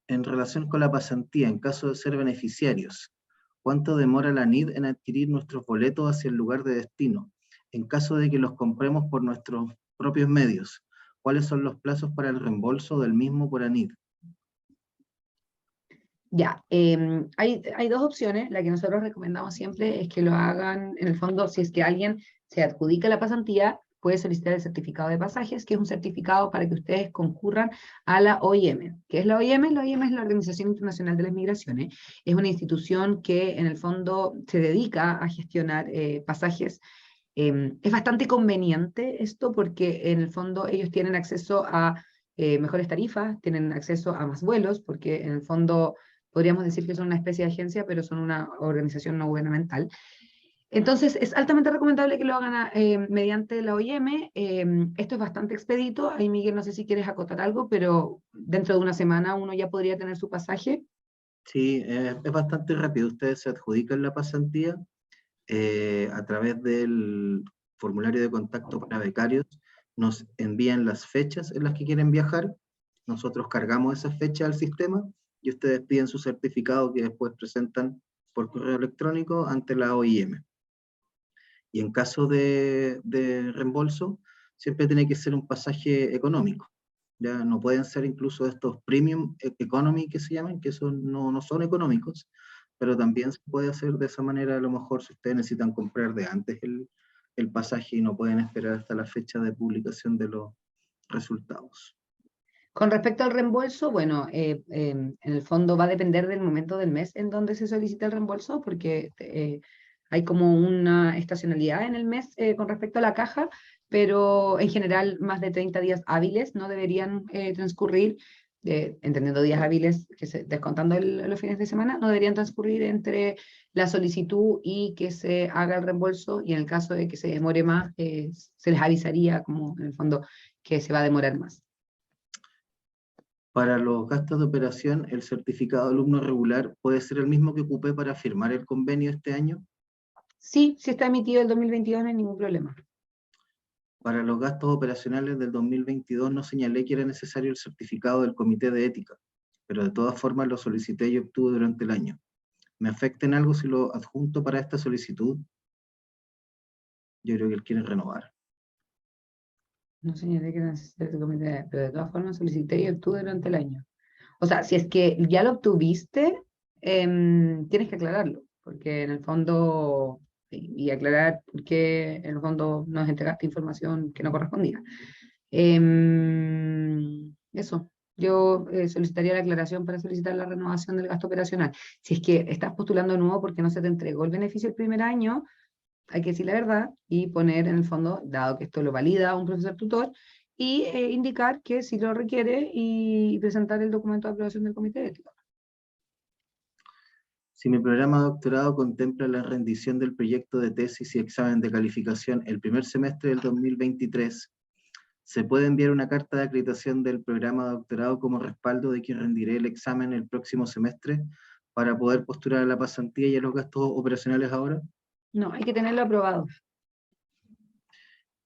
En relación con la pasantía, en caso de ser beneficiarios, ¿cuánto demora la ANID en adquirir nuestros boletos hacia el lugar de destino? En caso de que los compremos por nuestros propios medios, ¿cuáles son los plazos para el reembolso del mismo por ANID? Ya, hay 2 opciones. La que nosotros recomendamos siempre es que lo hagan, en el fondo, si es que alguien se adjudica la pasantía, puede solicitar el certificado de pasajes, que es un certificado para que ustedes concurran a la OIM. ¿Qué es la OIM? La OIM es la Organización Internacional de las Migraciones. Es una institución que en el fondo se dedica a gestionar pasajes. Es bastante conveniente esto porque en el fondo ellos tienen acceso a mejores tarifas, tienen acceso a más vuelos, porque en el fondo podríamos decir que son una especie de agencia, pero son una organización no gubernamental. Entonces, es altamente recomendable que lo hagan mediante la OIM. Esto es bastante expedito. Ahí, Miguel, no sé si quieres acotar algo, pero dentro de una semana uno ya podría tener su pasaje. Sí, es bastante rápido. Ustedes se adjudican la pasantía a través del formulario de contacto para becarios, nos envían las fechas en las que quieren viajar, nosotros cargamos esas fechas al sistema y ustedes piden su certificado que después presentan por correo electrónico ante la OIM. Y en caso de reembolso, siempre tiene que ser un pasaje económico. Ya no pueden ser incluso estos premium economy que se llaman, que no son económicos, pero también se puede hacer de esa manera. A lo mejor si ustedes necesitan comprar de antes el pasaje y no pueden esperar hasta la fecha de publicación de los resultados. Con respecto al reembolso, bueno, en el fondo va a depender del momento del mes en donde se solicita el reembolso, porque hay como una estacionalidad en el mes con respecto a la caja, pero en general más de 30 días hábiles no deberían transcurrir, entendiendo días hábiles, descontando los fines de semana, no deberían transcurrir entre la solicitud y que se haga el reembolso, y en el caso de que se demore más, se les avisaría como en el fondo que se va a demorar más. Para los gastos de operación, el certificado de alumno regular puede ser el mismo que ocupé para firmar el convenio este año. Sí, si está emitido el 2022 no hay ningún problema. Para los gastos operacionales del 2022 no señalé que era necesario el certificado del Comité de Ética, pero de todas formas lo solicité y obtuve durante el año. ¿Me afecta en algo si lo adjunto para esta solicitud? Yo creo que él quiere renovar. No señalé que era necesario el comité, pero de todas formas solicité y obtuve durante el año. O sea, si es que ya lo obtuviste, tienes que aclararlo, porque en el fondo, y aclarar por qué en el fondo nos entregaste información que no correspondía. Eso, yo solicitaría la aclaración para solicitar la renovación del gasto operacional. Si es que estás postulando de nuevo porque no se te entregó el beneficio el primer año, hay que decir la verdad y poner en el fondo, dado que esto lo valida un profesor tutor, y indicar que si lo requiere y presentar el documento de aprobación del comité de ética. Si mi programa de doctorado contempla la rendición del proyecto de tesis y examen de calificación el primer semestre del 2023, ¿se puede enviar una carta de acreditación del programa de doctorado como respaldo de que rendiré el examen el próximo semestre para poder postular a la pasantía y a los gastos operacionales ahora? No, hay que tenerlo aprobado.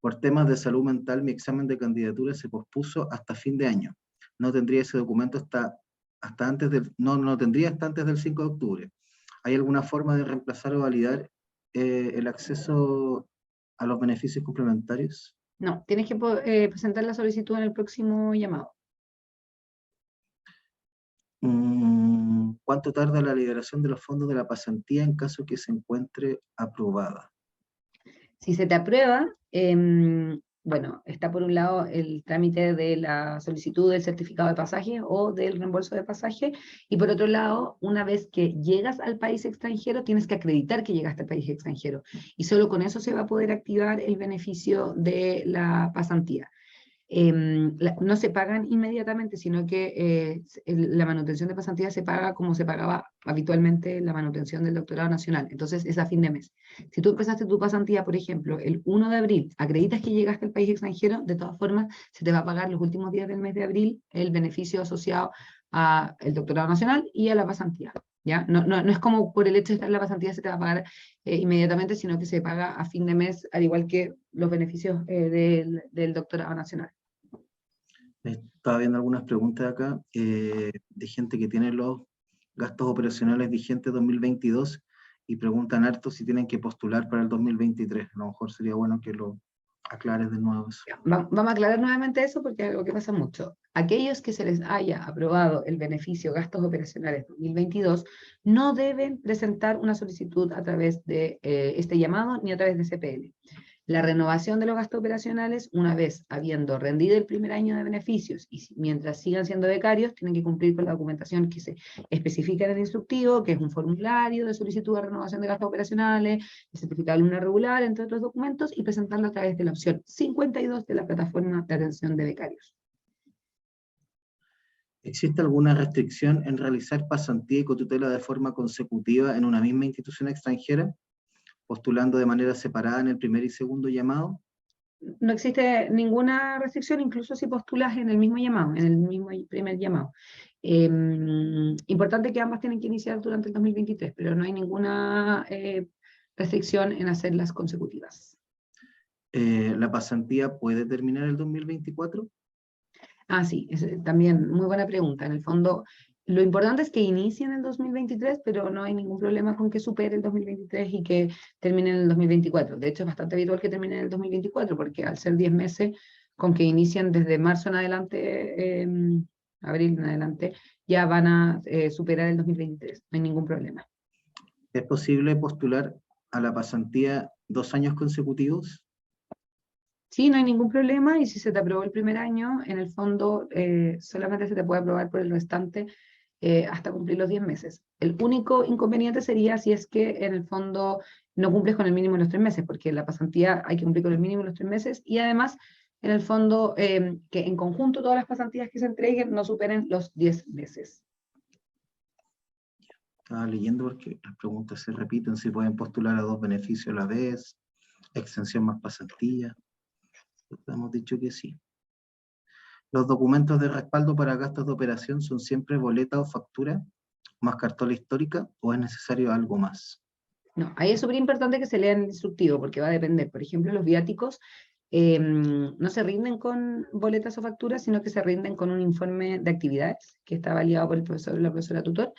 Por temas de salud mental, mi examen de candidatura se pospuso hasta fin de año. No tendría ese documento hasta antes del, no tendría hasta antes del 5 de octubre. ¿Hay alguna forma de reemplazar o validar el acceso a los beneficios complementarios? No, tienes que presentar la solicitud en el próximo llamado. ¿Cuánto tarda la liberación de los fondos de la pasantía en caso que se encuentre aprobada? Si se te aprueba, bueno, está por un lado el trámite de la solicitud del certificado de pasaje o del reembolso de pasaje, y por otro lado, una vez que llegas al país extranjero, tienes que acreditar que llegaste al país extranjero, y solo con eso se va a poder activar el beneficio de la pasantía. No se pagan inmediatamente, sino que la manutención de pasantía se paga como se pagaba habitualmente la manutención del doctorado nacional, entonces es a fin de mes. Si tú empezaste tu pasantía, por ejemplo, el 1 de abril, acreditas que llegaste al país extranjero, de todas formas se te va a pagar los últimos días del mes de abril el beneficio asociado al doctorado nacional y a la pasantía. ¿Ya? No es como por el hecho de estar en la pasantía se te va a pagar inmediatamente, sino que se paga a fin de mes, al igual que los beneficios del doctorado nacional. Estaba viendo algunas preguntas acá de gente que tiene los gastos operacionales vigentes 2022 y preguntan harto si tienen que postular para el 2023. A lo mejor sería bueno que lo aclares de nuevo eso. Vamos a aclarar nuevamente eso porque es algo que pasa mucho. Aquellos que se les haya aprobado el beneficio gastos operacionales 2022 no deben presentar una solicitud a través de este llamado ni a través de CPL. La renovación de los gastos operacionales, una vez habiendo rendido el primer año de beneficios y mientras sigan siendo becarios, tienen que cumplir con la documentación que se especifica en el instructivo, que es un formulario de solicitud de renovación de gastos operacionales, el certificado de alumno regular, entre otros documentos, y presentarlo a través de la opción 52 de la plataforma de atención de becarios. ¿Existe alguna restricción en realizar pasantía y cotutela de forma consecutiva en una misma institución extranjera, postulando de manera separada en el primer y segundo llamado? No existe ninguna restricción, incluso si postulas en el mismo llamado, en el mismo primer llamado. Importante que ambas tienen que iniciar durante el 2023, pero no hay ninguna restricción en hacerlas consecutivas. ¿La pasantía puede terminar el 2024? Ah, sí, también muy buena pregunta. En el fondo, lo importante es que inicie en el 2023, pero no hay ningún problema con que supere el 2023 y que termine en el 2024. De hecho, es bastante habitual que termine en el 2024, porque al ser 10 meses, con que inicien desde marzo en adelante, abril en adelante, ya van a superar el 2023. No hay ningún problema. ¿Es posible postular a la pasantía 2 años consecutivos? Sí, no hay ningún problema, y si se te aprobó el primer año, en el fondo solamente se te puede aprobar por el restante hasta cumplir los 10 meses. El único inconveniente sería si es que en el fondo no cumples con el mínimo de los 3 meses, porque la pasantía hay que cumplir con el mínimo de los 3 meses, y además, en el fondo, que en conjunto todas las pasantías que se entreguen no superen los 10 meses. Estaba leyendo porque las preguntas se repiten, si pueden postular a 2 beneficios a la vez, extensión más pasantía. Hemos dicho que sí. ¿Los documentos de respaldo para gastos de operación son siempre boleta o factura, más cartola histórica, o es necesario algo más? No, ahí es súper importante que se lea el instructivo, porque va a depender. Por ejemplo, los viáticos no se rinden con boletas o facturas, sino que se rinden con un informe de actividades que está validado por el profesor o la profesora tutor.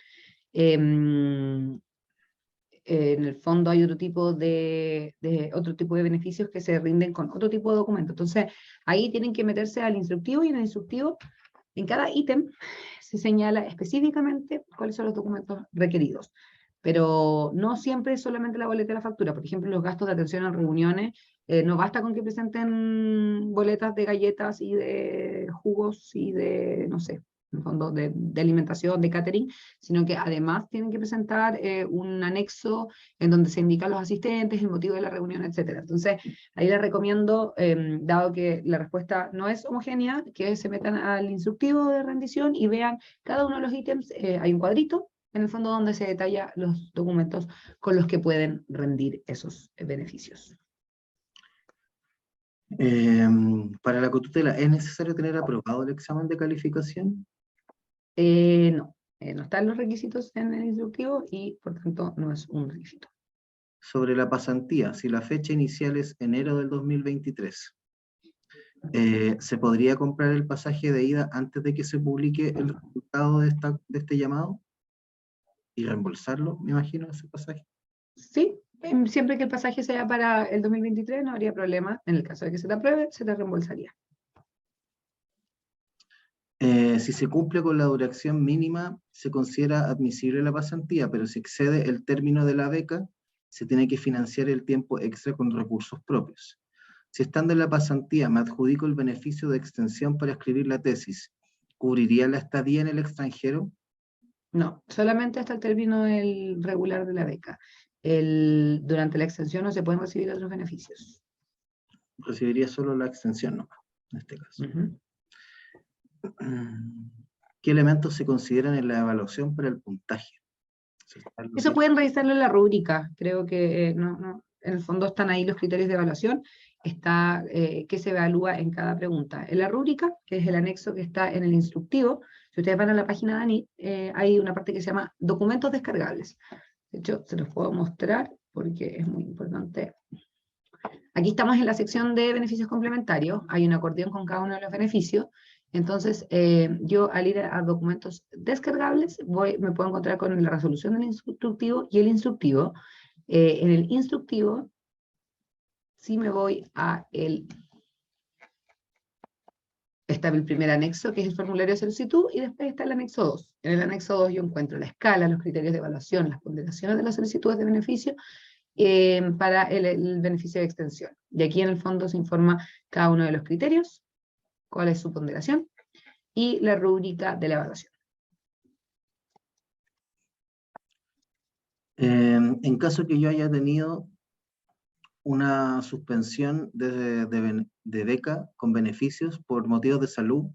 En el fondo hay otro tipo de beneficios que se rinden con otro tipo de documento. Entonces, ahí tienen que meterse al instructivo, y en el instructivo, en cada ítem, se señala específicamente cuáles son los documentos requeridos. Pero no siempre es solamente la boleta y la factura. Por ejemplo, los gastos de atención a reuniones, no basta con que presenten boletas de galletas y de jugos y de, no sé, en el fondo de alimentación, de catering, sino que además tienen que presentar un anexo en donde se indican los asistentes, el motivo de la reunión, etc. Entonces, ahí les recomiendo, dado que la respuesta no es homogénea, que se metan al instructivo de rendición y vean cada uno de los ítems. Hay un cuadrito en el fondo donde se detalla los documentos con los que pueden rendir esos beneficios. Para la cotutela, ¿es necesario tener aprobado el examen de calificación? No, no están los requisitos en el instructivo y por tanto no es un requisito. Sobre la pasantía, si la fecha inicial es enero del 2023, ¿se podría comprar el pasaje de ida antes de que se publique el resultado de este llamado? Y reembolsarlo, me imagino, ese pasaje. Sí, siempre que el pasaje sea para el 2023 no habría problema. En el caso de que se te apruebe, se te reembolsaría. Si se cumple con la duración mínima, se considera admisible la pasantía, pero si excede el término de la beca, se tiene que financiar el tiempo extra con recursos propios. Si estando en la pasantía me adjudico el beneficio de extensión para escribir la tesis, ¿cubriría la estadía en el extranjero? No, solamente hasta el término del regular de la beca. Durante la extensión no se pueden recibir otros beneficios. Recibiría solo la extensión nomás, en este caso. ¿Qué elementos se consideran en la evaluación para el puntaje? Eso pueden revisarlo en la rúbrica. Creo que en el fondo están ahí los criterios de evaluación. Está qué se evalúa en cada pregunta. En la rúbrica, que es el anexo que está en el instructivo, si ustedes van a la página de ANIT, hay una parte que se llama documentos descargables. De hecho, se los puedo mostrar porque es muy importante. Aquí estamos en la sección de beneficios complementarios. Hay un acordeón con cada uno de los beneficios. Entonces, yo al ir a documentos descargables, me puedo encontrar con la resolución del instructivo y el instructivo. En el instructivo, sí me voy a está el primer anexo, que es el formulario de solicitud, y después está el anexo 2. En el anexo 2 yo encuentro la escala, los criterios de evaluación, las ponderaciones de las solicitudes de beneficio, para el beneficio de extensión. Y aquí en el fondo se informa cada uno de los criterios, cuál es su ponderación, y la rúbrica de la evaluación. En caso que yo haya tenido una suspensión de beca con beneficios por motivos de salud,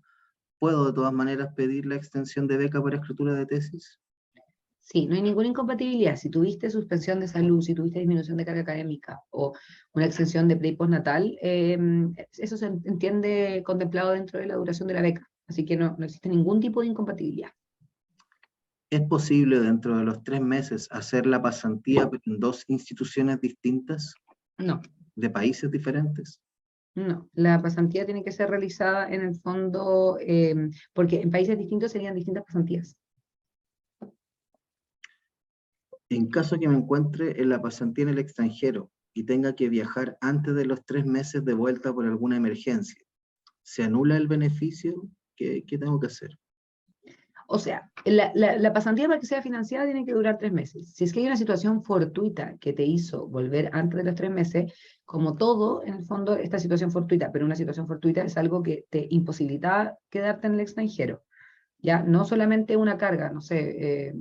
¿Puedo de todas maneras pedir la extensión de beca para escritura de tesis? Sí, no hay ninguna incompatibilidad. Si tuviste suspensión de salud, si tuviste disminución de carga académica o una extensión de pre y postnatal, eso se entiende contemplado dentro de la duración de la beca. Así que no existe ningún tipo de incompatibilidad. ¿Es posible dentro de los 3 meses hacer la pasantía en 2 instituciones distintas, No, de países diferentes? no. La pasantía tiene que ser realizada en el fondo, porque en países distintos serían distintas pasantías. En caso que me encuentre en la pasantía en el extranjero y tenga que viajar antes de los 3 meses de vuelta por alguna emergencia, ¿se anula el beneficio? ¿Qué tengo que hacer? O sea, la pasantía para que sea financiada tiene que durar 3 meses. Si es que hay una situación fortuita que te hizo volver antes de los 3 meses, como todo, en el fondo, esta situación fortuita, pero una situación fortuita es algo que te imposibilita quedarte en el extranjero. Ya, no solamente una carga, no sé,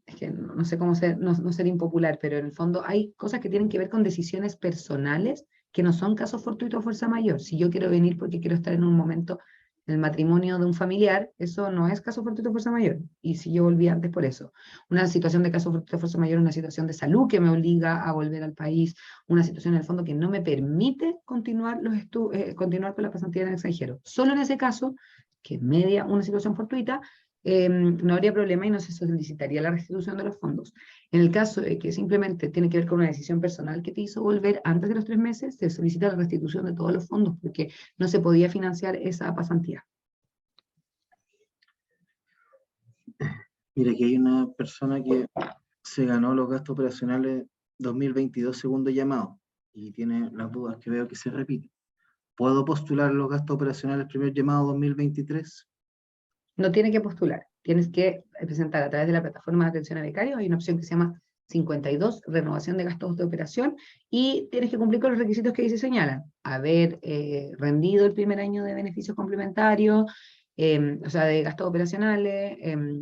es que no sé cómo ser, no ser impopular, pero en el fondo hay cosas que tienen que ver con decisiones personales que no son casos fortuitos o fuerza mayor. Si yo quiero venir porque quiero estar en un momento en el matrimonio de un familiar, eso no es caso fortuito o fuerza mayor. Y si yo volví antes por eso. Una situación de caso fortuito o fuerza mayor es una situación de salud que me obliga a volver al país, una situación en el fondo que no me permite continuar, continuar con la pasantía en el extranjero. Solo en ese caso, que media una situación fortuita, no habría problema y no se solicitaría la restitución de los fondos. En el caso de que simplemente tiene que ver con una decisión personal que te hizo volver antes de los 3 meses, se solicita la restitución de todos los fondos porque no se podía financiar esa pasantía. Mira, que hay una persona que se ganó los gastos operacionales 2022 segundo llamado y tiene las dudas que veo que se repiten. ¿Puedo postular los gastos operacionales primer llamado 2023? No tiene que postular, tienes que presentar a través de la plataforma de atención a becarios, hay una opción que se llama 52, renovación de gastos de operación, y tienes que cumplir con los requisitos que ahí se señalan. Haber rendido el primer año de beneficios complementarios, o sea, de gastos operacionales,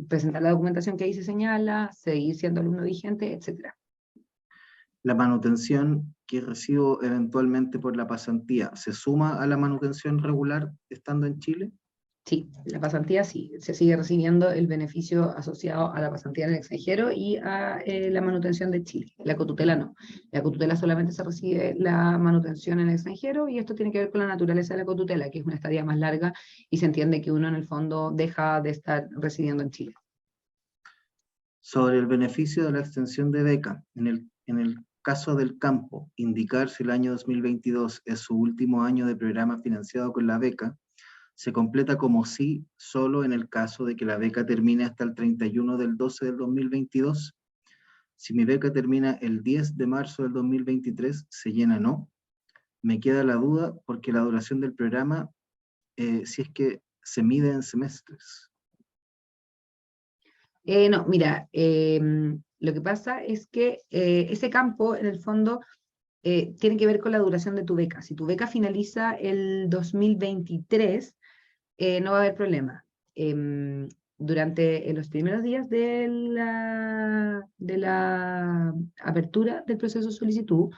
presentar la documentación que ahí se señala, seguir siendo alumno vigente, etc. ¿La manutención que recibo eventualmente por la pasantía se suma a la manutención regular estando en Chile? Sí, la pasantía sí, se sigue recibiendo el beneficio asociado a la pasantía en el extranjero y a la manutención de Chile. La cotutela no. La cotutela solamente se recibe la manutención en el extranjero y esto tiene que ver con la naturaleza de la cotutela, que es una estadía más larga y se entiende que uno en el fondo deja de estar residiendo en Chile. Sobre el beneficio de la extensión de beca, en el caso del campo, indicar si el año 2022 es su último año de programa financiado con la beca, se completa como sí solo en el caso de que la beca termine hasta el 31 del 12 del 2022. Si mi beca termina el 10 de marzo del 2023, se llena no. Me queda la duda porque la duración del programa, si es que se mide en semestres. No, mira, lo que pasa es que ese campo, en el fondo, tiene que ver con la duración de tu beca. Si tu beca finaliza el 2023, no va a haber problema. Durante los primeros días de la apertura del proceso de solicitud,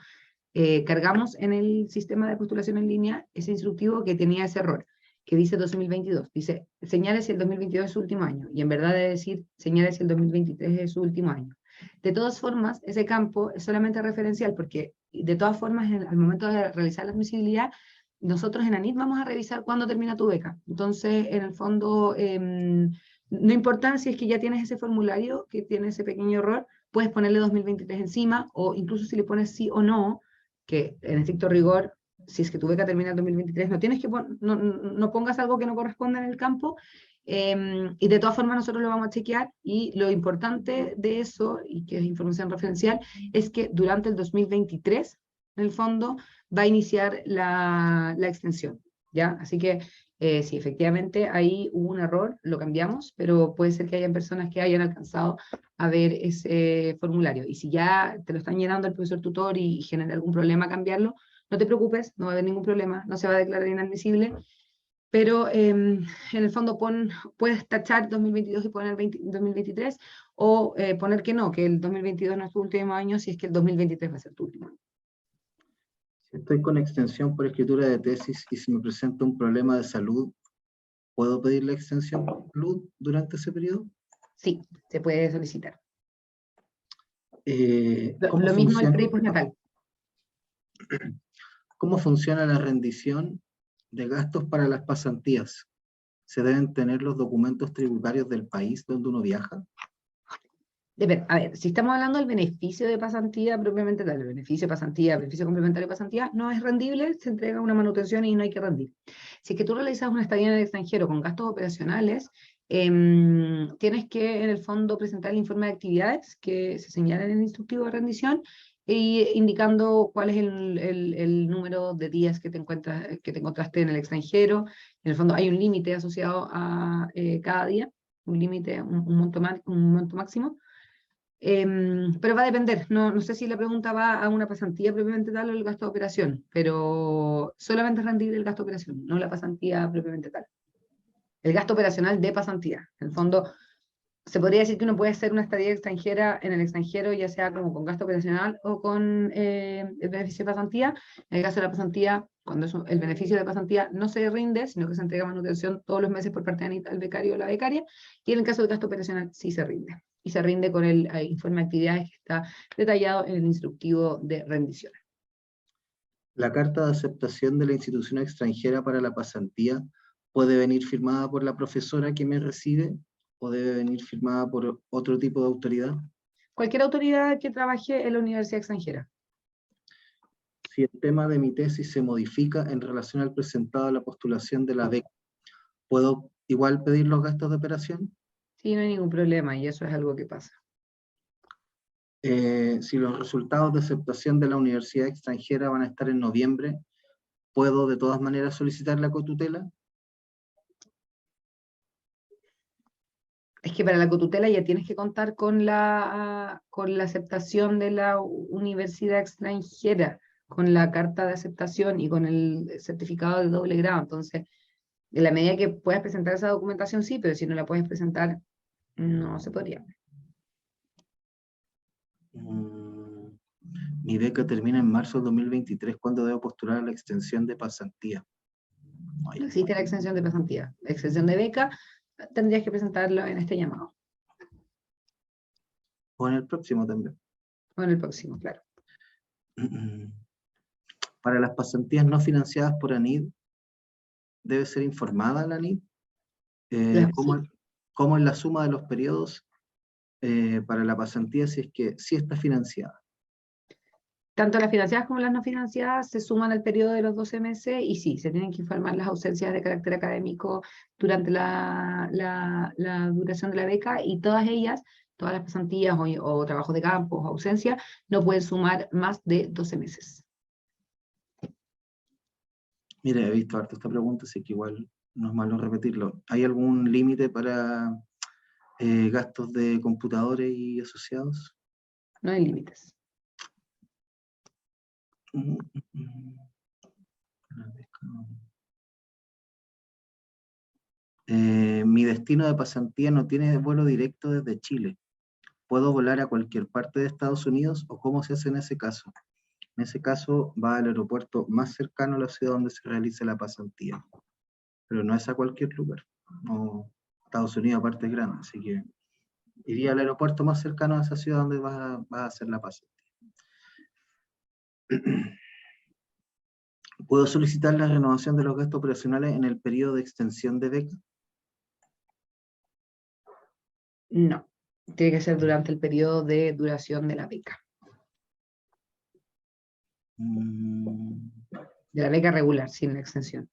cargamos en el sistema de postulación en línea ese instructivo que tenía ese error, que dice 2022. Dice, señale si el 2022 es su último año, y en verdad debe decir, señale si el 2023 es su último año. De todas formas, ese campo es solamente referencial, porque de todas formas, al momento de realizar la admisibilidad, nosotros en ANIT vamos a revisar cuándo termina tu beca. Entonces, en el fondo, no importa si es que ya tienes ese formulario que tiene ese pequeño error, puedes ponerle 2023 encima, o incluso si le pones sí o no, que en estricto rigor, si es que tu beca termina en 2023, no tienes que no pongas algo que no corresponda en el campo, y de todas formas nosotros lo vamos a chequear, y lo importante de eso, y que es información referencial, es que durante el 2023, en el fondo, va a iniciar la extensión, ¿ya? Así que sí, efectivamente ahí hubo un error, lo cambiamos, pero puede ser que hayan personas que hayan alcanzado a ver ese formulario. Y si ya te lo están llenando el profesor tutor y genera algún problema cambiarlo, no te preocupes, no va a haber ningún problema, no se va a declarar inadmisible, pero en el fondo puedes tachar 2022 y poner 2023, o poner que no, que el 2022 no es tu último año, si es que el 2023 va a ser tu último año. Si estoy con extensión por escritura de tesis y si me presenta un problema de salud, ¿Puedo pedir la extensión por salud durante ese periodo? Sí, se puede solicitar. ¿Cómo Lo mismo el pre y funciona? postnatal. ¿Cómo funciona la rendición de gastos para las pasantías? ¿Se deben tener los documentos tributarios del país donde uno viaja? A ver, si estamos hablando del beneficio de pasantía propiamente tal, el beneficio de pasantía, beneficio complementario de pasantía, no es rendible, se entrega una manutención y no hay que rendir. Si es que tú realizas una estadía en el extranjero con gastos operacionales, tienes que en el fondo presentar el informe de actividades que se señala en el instructivo de rendición y indicando cuál es el número de días que te encontraste en el extranjero. En el fondo hay un límite asociado a cada día, un límite, un monto máximo. Pero va a depender, no sé si la pregunta va a una pasantía propiamente tal o el gasto de operación, pero solamente es rendir el gasto de operación, no la pasantía propiamente tal. El gasto operacional de pasantía. En el fondo, se podría decir que uno puede hacer una estadía extranjera en el extranjero, ya sea como con gasto operacional o con el beneficio de pasantía. En el caso de la pasantía, cuando el beneficio de pasantía no se rinde, sino que se entrega manutención todos los meses por parte del becario o la becaria, y en el caso del gasto operacional sí se rinde. Y se rinde con el informe de actividades que está detallado en el instructivo de rendición. ¿La carta de aceptación de la institución extranjera para la pasantía puede venir firmada por la profesora que me recibe o debe venir firmada por otro tipo de autoridad? Cualquier autoridad que trabaje en la universidad extranjera. Si el tema de mi tesis se modifica en relación al presentado a la postulación de la beca, ¿puedo igual pedir los gastos de operación? Sí, no hay ningún problema y eso es algo que pasa. Si los resultados de aceptación de la universidad extranjera van a estar en noviembre, ¿puedo de todas maneras solicitar la cotutela? Es que para la cotutela ya tienes que contar con la aceptación de la universidad extranjera, con la carta de aceptación y con el certificado de doble grado. Entonces, en la medida que puedas presentar esa documentación, sí, pero si no la puedes presentar, no se podría. Mi beca termina en marzo de 2023. ¿Cuándo debo postular a la extensión de pasantía? No existe la exención de pasantía. La exención de beca tendrías que presentarlo en este llamado. O en el próximo también. O en el próximo, claro. Para las pasantías no financiadas por ANID, ¿debe ser informada la ANID? Sí. ¿Cómo es la suma de los periodos para la pasantía si es que sí está financiada? Tanto las financiadas como las no financiadas se suman al periodo de los 12 meses y sí, se tienen que informar las ausencias de carácter académico durante la duración de la beca y todas ellas, todas las pasantías o trabajos de campo o ausencia, no pueden sumar más de 12 meses. Mire, he visto harto esta pregunta, así que igual no es malo repetirlo. ¿Hay algún límite para gastos de computadores y asociados? No hay límites. Mi destino de pasantía no tiene vuelo directo desde Chile. ¿Puedo volar a cualquier parte de Estados Unidos o cómo se hace en ese caso? En ese caso va al aeropuerto más cercano a la ciudad donde se realice la pasantía, pero no es a cualquier lugar. No, Estados Unidos aparte es grande, así que iría al aeropuerto más cercano a esa ciudad donde vas a hacer la pasantía. ¿Puedo solicitar la renovación de los gastos operacionales en el periodo de extensión de beca? No, tiene que ser durante el periodo de duración de la beca. De la beca regular, sin la extensión.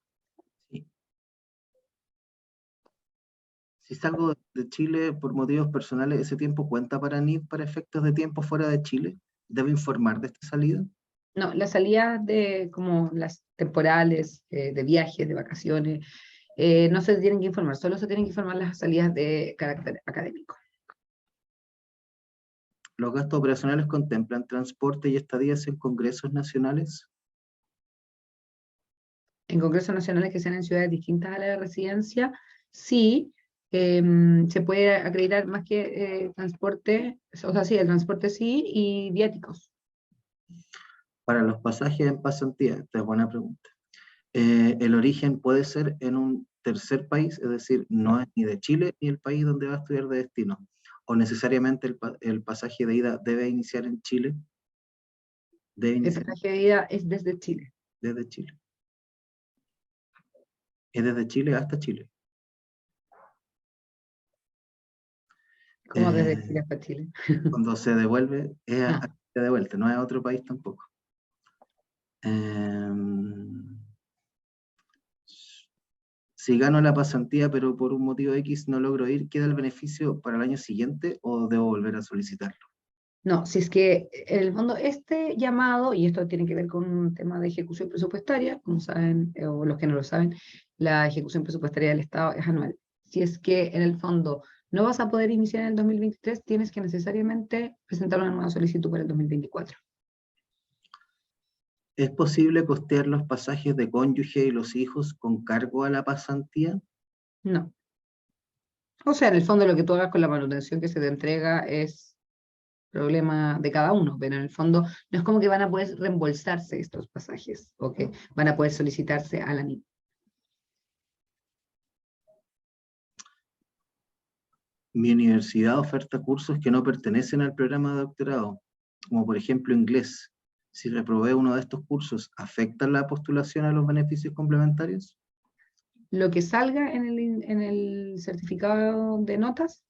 Sí. Si salgo de Chile por motivos personales, ¿ese tiempo cuenta para NID para efectos de tiempo fuera de Chile? ¿Debo informar de esta salida? No, las salidas como las temporales, de viajes, de vacaciones, no se tienen que informar, solo se tienen que informar las salidas de carácter académico. ¿Los gastos operacionales contemplan transporte y estadías en congresos nacionales? En congresos nacionales que sean en ciudades distintas a la de residencia, sí, se puede acreditar más que transporte, o sea, sí, el transporte sí, y viáticos. Para los pasajes en pasantía, esta es buena pregunta. El origen puede ser en un tercer país, es decir, no es ni de Chile ni el país donde va a estudiar de destino. O necesariamente el pasaje de ida debe iniciar en Chile. Debe El iniciar pasaje de ida es desde Chile. desde Chile. Es desde Chile hasta Chile. ¿Cómo desde Chile hasta Chile? Cuando se devuelve, es Ah, de vuelta, no es a otro país tampoco. Si gano la pasantía, pero por un motivo X no logro ir, ¿queda el beneficio para el año siguiente o debo volver a solicitarlo? no, si es que en el fondo este llamado, y esto tiene que ver con un tema de ejecución presupuestaria, como saben, o los que no lo saben, la ejecución presupuestaria del Estado es anual. Si es que en el fondo no vas a poder iniciar en el 2023, tienes que necesariamente presentar una nueva solicitud para el 2024. ¿Es posible costear los pasajes de cónyuge y los hijos con cargo a la pasantía? No. O sea, en el fondo lo que tú hagas con la manutención que se te entrega es problema de cada uno, pero en el fondo no es como que van a poder reembolsarse estos pasajes o que van a poder solicitarse a la NIP. Mi universidad oferta cursos que no pertenecen al programa de doctorado, como por ejemplo inglés. Si reprobé uno de estos cursos, ¿afecta la postulación a los beneficios complementarios? Lo que salga en el certificado de notas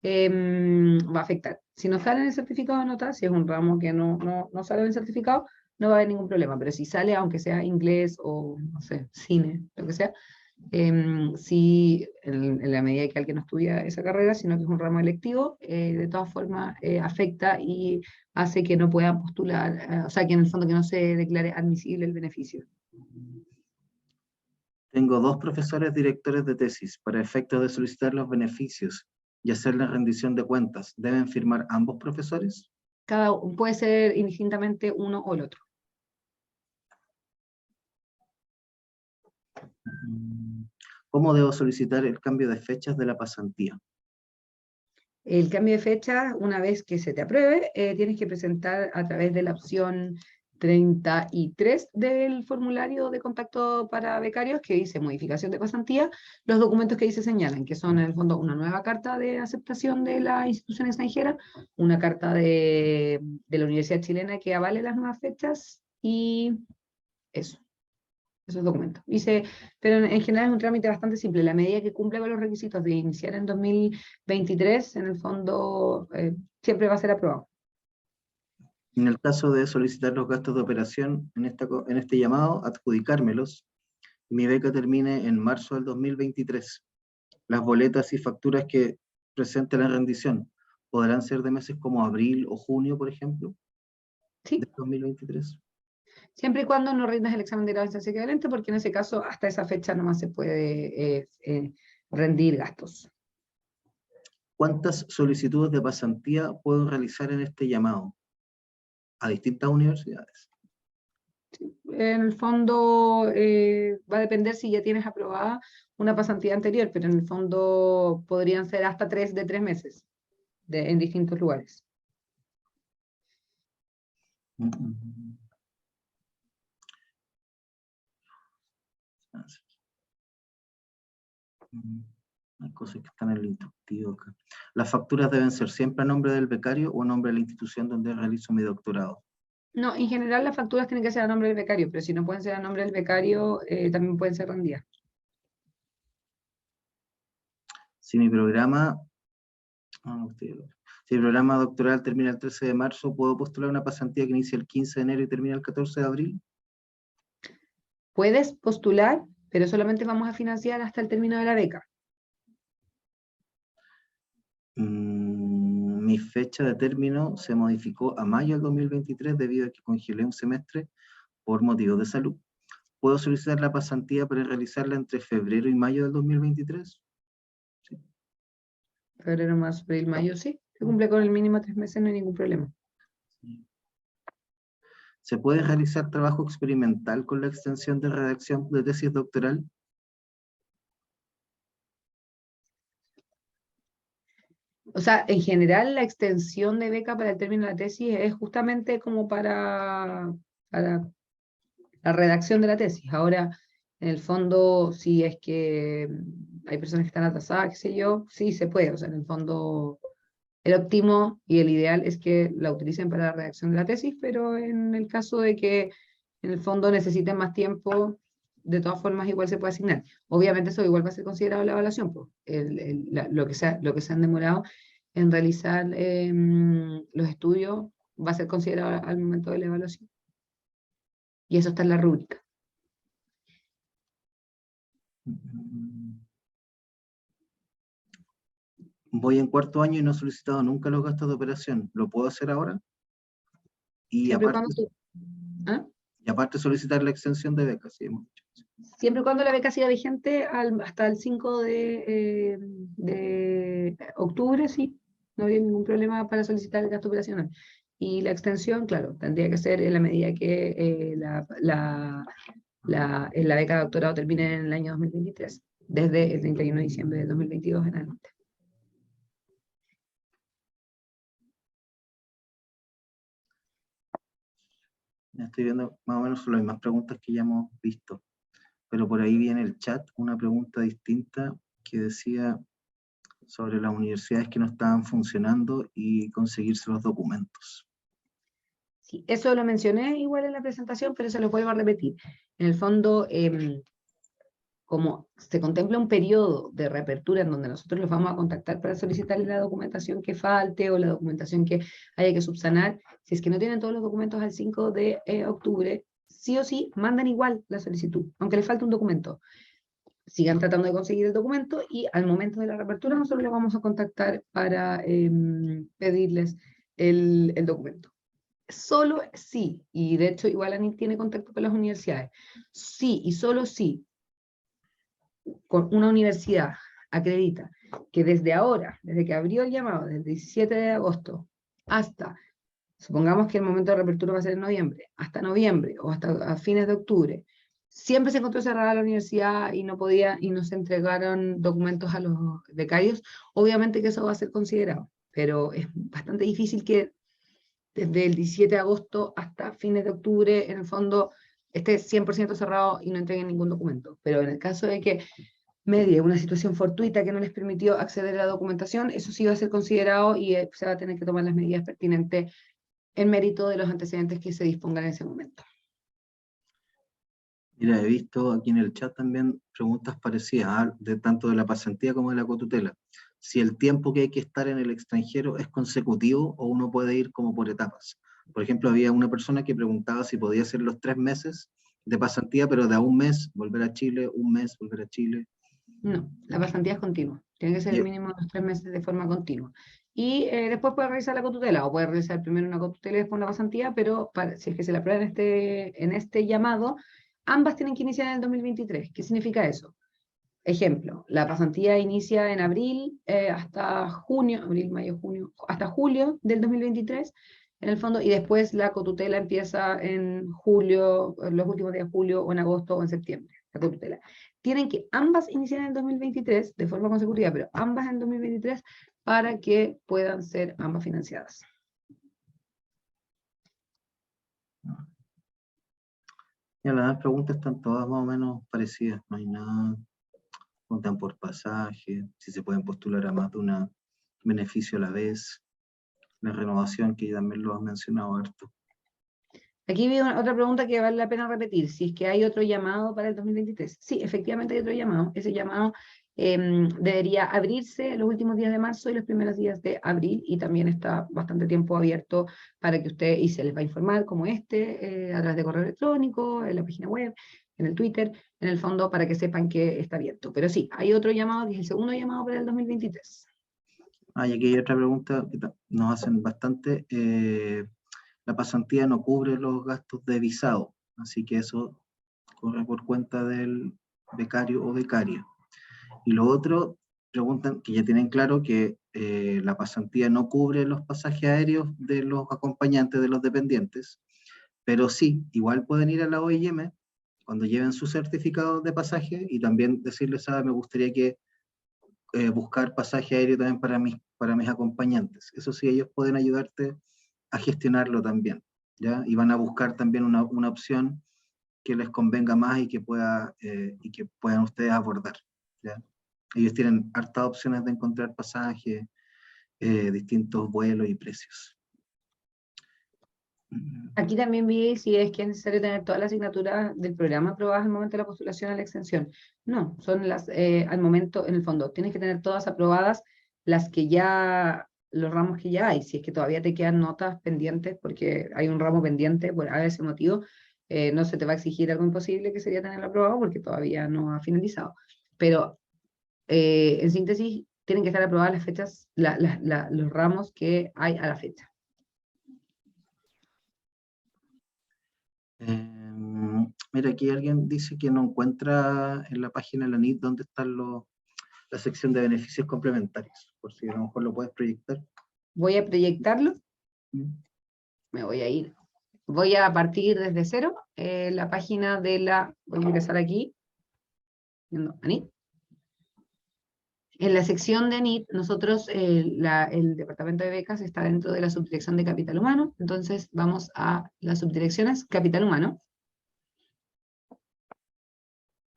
va a afectar. Si no sale en el certificado de notas, si es un ramo que no sale en el certificado, no va a haber ningún problema, pero si sale, aunque sea inglés o, no sé, cine, lo que sea, si en la medida que alguien no estudia esa carrera, sino que es un ramo electivo, de todas formas afecta y hace que no puedan postular, o sea, que en el fondo que no se declare admisible el beneficio. Tengo dos profesores directores de tesis. Para efectos de solicitar los beneficios y hacer la rendición de cuentas, ¿deben firmar ambos profesores? Puede ser indistintamente uno o el otro. ¿Cómo debo solicitar el cambio de fechas de la pasantía? El cambio de fecha, una vez que se te apruebe, tienes que presentar a través de la opción 33 del formulario de contacto para becarios, que dice modificación de pasantía, los documentos que ahí se señalan, que son en el fondo una nueva carta de aceptación de la institución extranjera, una carta de la Universidad Chilena que avale las nuevas fechas y eso. Esos documentos. Pero en general es un trámite bastante simple. La medida que cumple con los requisitos de iniciar en 2023, en el fondo, siempre va a ser aprobado. En el caso de solicitar los gastos de operación en este llamado, adjudicármelos, y mi beca termine en marzo del 2023. Las boletas y facturas que presente la rendición podrán ser de meses como abril o junio, por ejemplo, de Sí, 2023. siempre y cuando no rindas el examen de grado de instancia equivalente, porque en ese caso hasta esa fecha nomás se puede rendir gastos. ¿Cuántas solicitudes de pasantía puedo realizar en este llamado? A distintas universidades. En el fondo va a depender si ya tienes aprobada una pasantía anterior, pero en el fondo podrían ser hasta 3 de 3 meses en distintos lugares. Hay cosas que están en el instructivo acá. ¿Las facturas deben ser siempre a nombre del becario o a nombre de la institución donde realizo mi doctorado? No, en general las facturas tienen que ser a nombre del becario, pero si no pueden ser a nombre del becario, también pueden ser rendidas. Si mi programa, si el programa doctoral termina el 13 de marzo, ¿puedo postular una pasantía que inicia el 15 de enero y termina el 14 de abril? Puedes postular, pero solamente vamos a financiar hasta el término de la beca. Mi fecha de término se modificó a mayo del 2023 debido a que congelé un semestre por motivos de salud. ¿Puedo solicitar la pasantía para realizarla entre febrero y mayo del 2023? Sí. Febrero, marzo, abril, mayo, sí. Se cumple con el mínimo 3 meses, no hay ningún problema. ¿Se puede realizar trabajo experimental con la extensión de redacción de tesis doctoral? O sea, en general la extensión de beca para el término de la tesis es justamente como para la redacción de la tesis. Ahora, en el fondo, si es que hay personas que están atrasadas, qué sé yo, sí se puede. O sea, en el fondo, el óptimo y el ideal es que la utilicen para la redacción de la tesis, pero en el caso de que en el fondo necesiten más tiempo, de todas formas igual se puede asignar. Obviamente eso igual va a ser considerado en la evaluación, pues, lo que se han demorado en realizar los estudios va a ser considerado al momento de la evaluación. Y eso está en la rúbrica. Voy en cuarto año y no he solicitado nunca los gastos de operación. ¿Lo puedo hacer ahora? Y Siempre y aparte, cuando tú, ¿ah? y aparte solicitar la extensión de becas, sí, hemos dicho. Siempre y cuando la beca siga vigente hasta el 5 de octubre, sí, no habría ningún problema para solicitar el gasto operacional. Y la extensión, claro, tendría que ser en la medida que la beca de doctorado termine en el año 2023, desde el 31 de diciembre de 2022 en adelante. Ya estoy viendo más o menos las mismas preguntas que ya hemos visto, pero por ahí viene el chat una pregunta distinta que decía sobre las universidades que no estaban funcionando y conseguirse los documentos. Sí, eso lo mencioné igual en la presentación, pero se lo vuelvo a repetir. En el fondo, como se contempla un periodo de reapertura en donde nosotros los vamos a contactar para solicitarles la documentación que falte o la documentación que haya que subsanar, si es que no tienen todos los documentos al 5 de octubre, sí o sí, mandan igual la solicitud, aunque les falte un documento. Sigan tratando de conseguir el documento y al momento de la reapertura nosotros los vamos a contactar para pedirles el documento. Solo sí, y de hecho igual ANIT tiene contacto con las universidades, sí y solo sí con una universidad acredita que desde ahora, desde que abrió el llamado, desde el 17 de agosto hasta, supongamos que el momento de reapertura va a ser en noviembre, hasta noviembre o hasta a fines de octubre, siempre se encontró cerrada la universidad y no podía, y no se entregaron documentos a los becarios, obviamente que eso va a ser considerado, pero es bastante difícil que desde el 17 de agosto hasta fines de octubre, en el fondo, esté 100% cerrado y no entreguen ningún documento. Pero en el caso de que medie una situación fortuita que no les permitió acceder a la documentación, eso sí va a ser considerado y se va a tener que tomar las medidas pertinentes en mérito de los antecedentes que se dispongan en ese momento. Mira, he visto aquí en el chat también preguntas parecidas, de tanto de la pasantía como de la cotutela. Si el tiempo que hay que estar en el extranjero es consecutivo o uno puede ir como por etapas. Por ejemplo, había una persona que preguntaba si podía hacer los 3 meses de pasantía, pero de a un mes volver a Chile, un mes volver a Chile. No, la pasantía es continua. Tiene que ser el mínimo de los 3 meses de forma continua. Y después puede realizar la cotutela, o puede realizar primero una cotutela y después una pasantía, pero si es que se la aprueba en este llamado, ambas tienen que iniciar en el 2023. ¿Qué significa eso? Ejemplo, la pasantía inicia en abril hasta junio, abril, mayo, junio, hasta julio del 2023, en el fondo, y después la cotutela empieza en julio, en los últimos días de julio, o en agosto, o en septiembre, la cotutela. Tienen que ambas iniciar en el 2023 de forma consecutiva, pero ambas en el 2023 para que puedan ser ambas financiadas. Ya, las demás preguntas están todas más o menos parecidas, no hay nada, preguntan por pasaje, si se pueden postular a más de un beneficio a la vez, la renovación que también lo has mencionado harto. Aquí vi otra pregunta que vale la pena repetir, si es que hay otro llamado para el 2023. Sí, efectivamente hay otro llamado. Ese llamado debería abrirse los últimos días de marzo y los primeros días de abril, y también está bastante tiempo abierto para que usted, y se les va a informar como a través de correo electrónico, en la página web, en el Twitter, en el fondo, para que sepan que está abierto. Pero sí, hay otro llamado, que es el segundo llamado para el 2023. Ah, y aquí hay otra pregunta que nos hacen bastante. La pasantía no cubre los gastos de visado, así que eso corre por cuenta del becario o becaria. Y lo otro, preguntan que ya tienen claro que la pasantía no cubre los pasajes aéreos de los acompañantes de los dependientes, pero sí, igual pueden ir a la OIM cuando lleven su certificado de pasaje y también decirles, me gustaría que buscar pasaje aéreo también para mis acompañantes. Eso sí, ellos pueden ayudarte a gestionarlo también, ¿ya? Y van a buscar también una opción que les convenga más y que puedan ustedes abordar, ¿ya? Ellos tienen hartas opciones de encontrar pasajes, distintos vuelos y precios. Aquí también vi si es que es necesario tener todas las asignaturas del programa aprobadas al momento de la postulación a la extensión. No, son las, al momento, en el fondo, tienes que tener todas aprobadas las que ya, los ramos que ya hay. Si es que todavía te quedan notas pendientes, porque hay un ramo pendiente por ese motivo, no se te va a exigir algo imposible que sería tenerlo aprobado porque todavía no ha finalizado. Pero, en síntesis, tienen que estar aprobadas las fechas, los ramos que hay a la fecha. Mira, aquí alguien dice que no encuentra en la página de la NIT dónde está la sección de beneficios complementarios, por si a lo mejor lo puedes proyectar. Voy a proyectarlo. Me voy a ir. Voy a partir desde cero. La página de la... Voy a ingresar aquí. Viendo ANIT. En la sección de ANIT, nosotros, el departamento de becas está dentro de la subdirección de capital humano. Entonces vamos a las subdirecciones capital humano.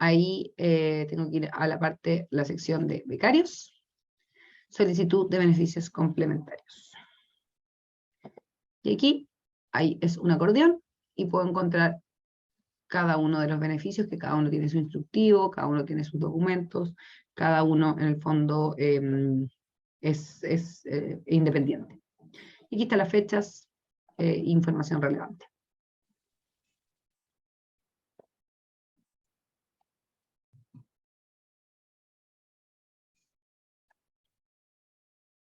Ahí tengo que ir a la parte, la sección de becarios. Solicitud de beneficios complementarios. Y aquí, ahí es un acordeón y puedo encontrar cada uno de los beneficios, que cada uno tiene su instructivo, cada uno tiene sus documentos, cada uno en el fondo es independiente. Y aquí están las fechas, información relevante.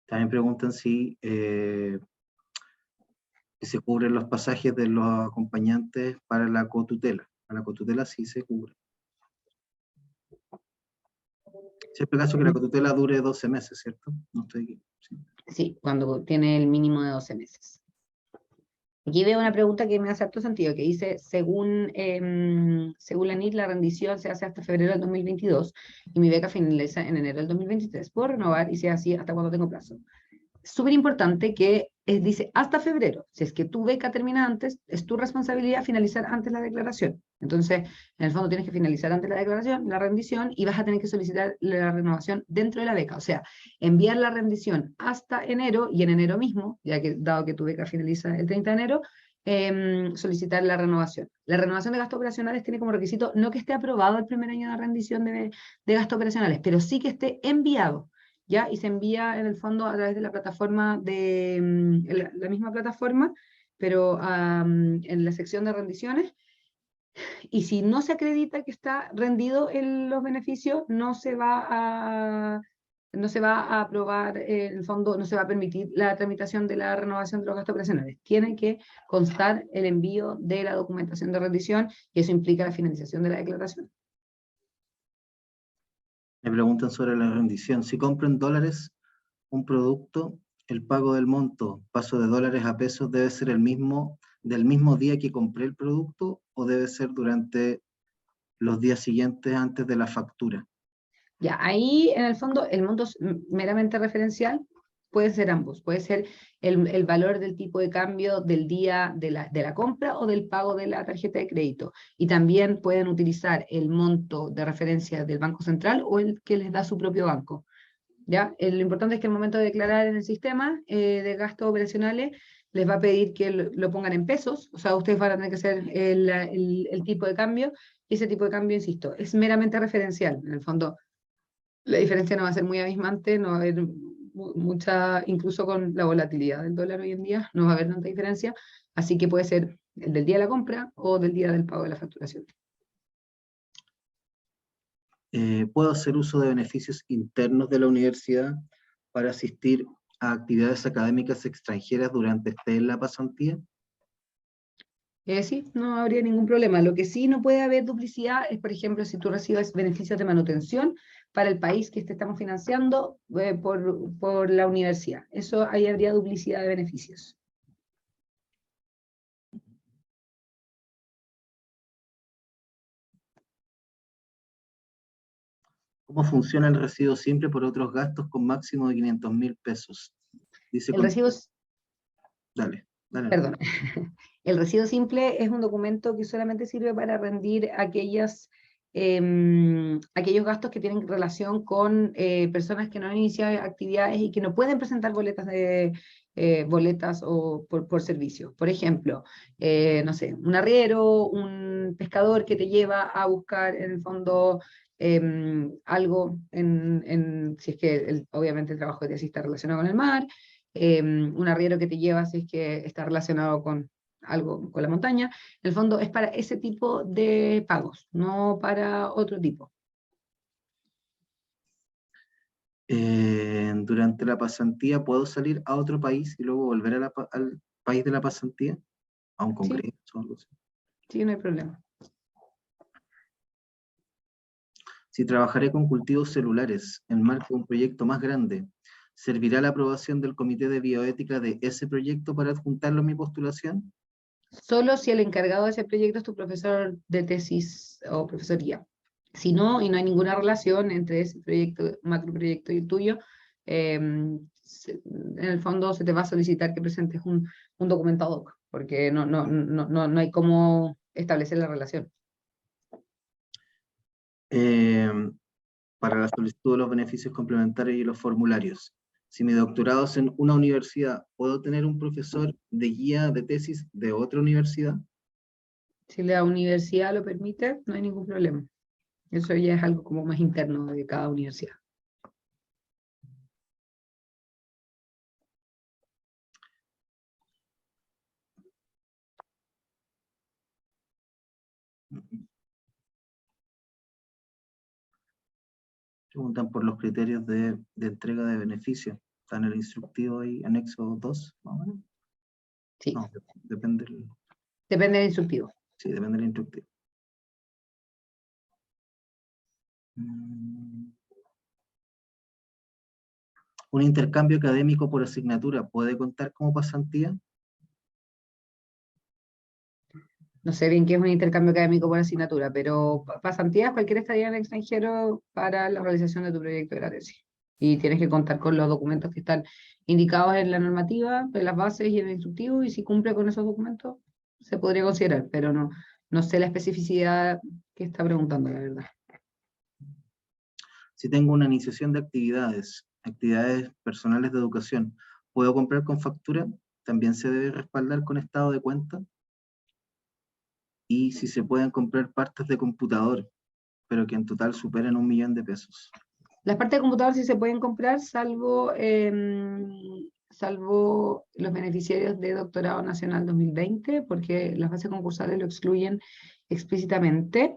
También preguntan si se cubren los pasajes de los acompañantes para la cotutela. Para la cotutela sí se cubre. Siempre caso que la cotutela dure 12 meses, ¿cierto? No estoy aquí. Sí. Sí, cuando tiene el mínimo de 12 meses. Aquí veo una pregunta que me hace harto sentido, que dice, según la NIT, la rendición se hace hasta febrero del 2022 y mi beca finaliza en enero del 2023. ¿Puedo renovar? Y si es así, ¿hasta cuándo tengo plazo? Súper importante que dice hasta febrero. Si es que tu beca termina antes, es tu responsabilidad finalizar antes la declaración. Entonces, en el fondo tienes que finalizar antes la declaración, la rendición, y vas a tener que solicitar la renovación dentro de la beca. O sea, enviar la rendición hasta enero, y en enero mismo, ya que dado que tu beca finaliza el 30 de enero, solicitar la renovación. La renovación de gastos operacionales tiene como requisito no que esté aprobado el primer año de rendición de gastos operacionales, pero sí que esté enviado. ¿Ya? Y se envía en el fondo a través de la plataforma la misma plataforma, pero en la sección de rendiciones. Y si no se acredita que está rendido en los beneficios, no se va a aprobar, en el fondo, no se va a permitir la tramitación de la renovación de los gastos operacionales. Tiene que constar el envío de la documentación de rendición y eso implica la finalización de la declaración. Me preguntan sobre la rendición. Si compro en dólares un producto, el pago del monto, paso de dólares a pesos, debe ser del mismo día que compré el producto o debe ser durante los días siguientes antes de la factura. Ya, ahí en el fondo el monto es meramente referencial, puede ser ambos, puede ser el valor del tipo de cambio del día de la compra o del pago de la tarjeta de crédito. Y también pueden utilizar el monto de referencia del Banco Central o el que les da su propio banco. ¿Ya? Lo importante es que al momento de declarar en el sistema de gastos operacionales, les va a pedir que lo pongan en pesos, o sea, ustedes van a tener que hacer el tipo de cambio, y ese tipo de cambio, insisto, es meramente referencial. En el fondo, la diferencia no va a ser muy abismante, no va a haber mucha, incluso con la volatilidad del dólar hoy en día, no va a haber tanta diferencia, así que puede ser el del día de la compra o del día del pago de la facturación. ¿Puedo hacer uso de beneficios internos de la universidad para asistir a actividades académicas extranjeras durante esté en la pasantía? Sí, no habría ningún problema. Lo que sí no puede haber duplicidad es, por ejemplo, si tú recibes beneficios de manutención para el país que te estamos financiando por la universidad. Eso ahí habría duplicidad de beneficios. ¿Cómo funciona el residuo simple por otros gastos con máximo de 500.000 pesos? Dice El recibo, Dale. Dale. Perdón. El residuo simple es un documento que solamente sirve para rendir aquellos gastos que tienen relación con personas que no han iniciado actividades y que no pueden presentar boletas o por servicio. Por ejemplo, no sé, un arriero, un pescador que te lleva a buscar en el fondo algo si es que obviamente el trabajo de tesis está relacionado con el mar, un arriero que te lleva si es que está relacionado con algo con la montaña. En el fondo es para ese tipo de pagos, no para otro tipo. Durante la pasantía, ¿puedo salir a otro país y luego volver al país de la pasantía? ¿A un Sí, congreso o algo así? sí, no hay problema. Si trabajaré con cultivos celulares en marco de un proyecto más grande, ¿servirá la aprobación del Comité de Bioética de ese proyecto para adjuntarlo a mi postulación? Solo si el encargado de ese proyecto es tu profesor de tesis o profesoría. Si no, y no hay ninguna relación entre ese proyecto, macroproyecto y el tuyo, en el fondo se te va a solicitar que presentes un documento ad hoc, porque no hay cómo establecer la relación. Para la solicitud de los beneficios complementarios y los formularios. Si mi doctorado es en una universidad, ¿puedo tener un profesor de guía de tesis de otra universidad? Si la universidad lo permite, no hay ningún problema. Eso ya es algo como más interno de cada universidad. Preguntan por los criterios de entrega de beneficios. Está en el instructivo ahí, anexo 2, más o menos. Sí, No, depende depende del instructivo. sí, depende del instructivo. Un intercambio académico por asignatura, ¿puede contar como pasantía? No sé bien qué es un intercambio académico por asignatura, pero pasantías, cualquier estadía en el extranjero para la realización de tu proyecto de la tesis. Y tienes que contar con los documentos que están indicados en la normativa, en las bases y en el instructivo, y si cumple con esos documentos, se podría considerar, pero no sé la especificidad que está preguntando, la verdad. Si tengo una iniciación de actividades personales de educación, ¿puedo comprar con factura? ¿También se debe respaldar con estado de cuenta? Y si se pueden comprar partes de computador, pero que en total superen 1 millón de pesos. Las partes de computador sí se pueden comprar, salvo los beneficiarios de Doctorado Nacional 2020, porque las bases concursales lo excluyen explícitamente.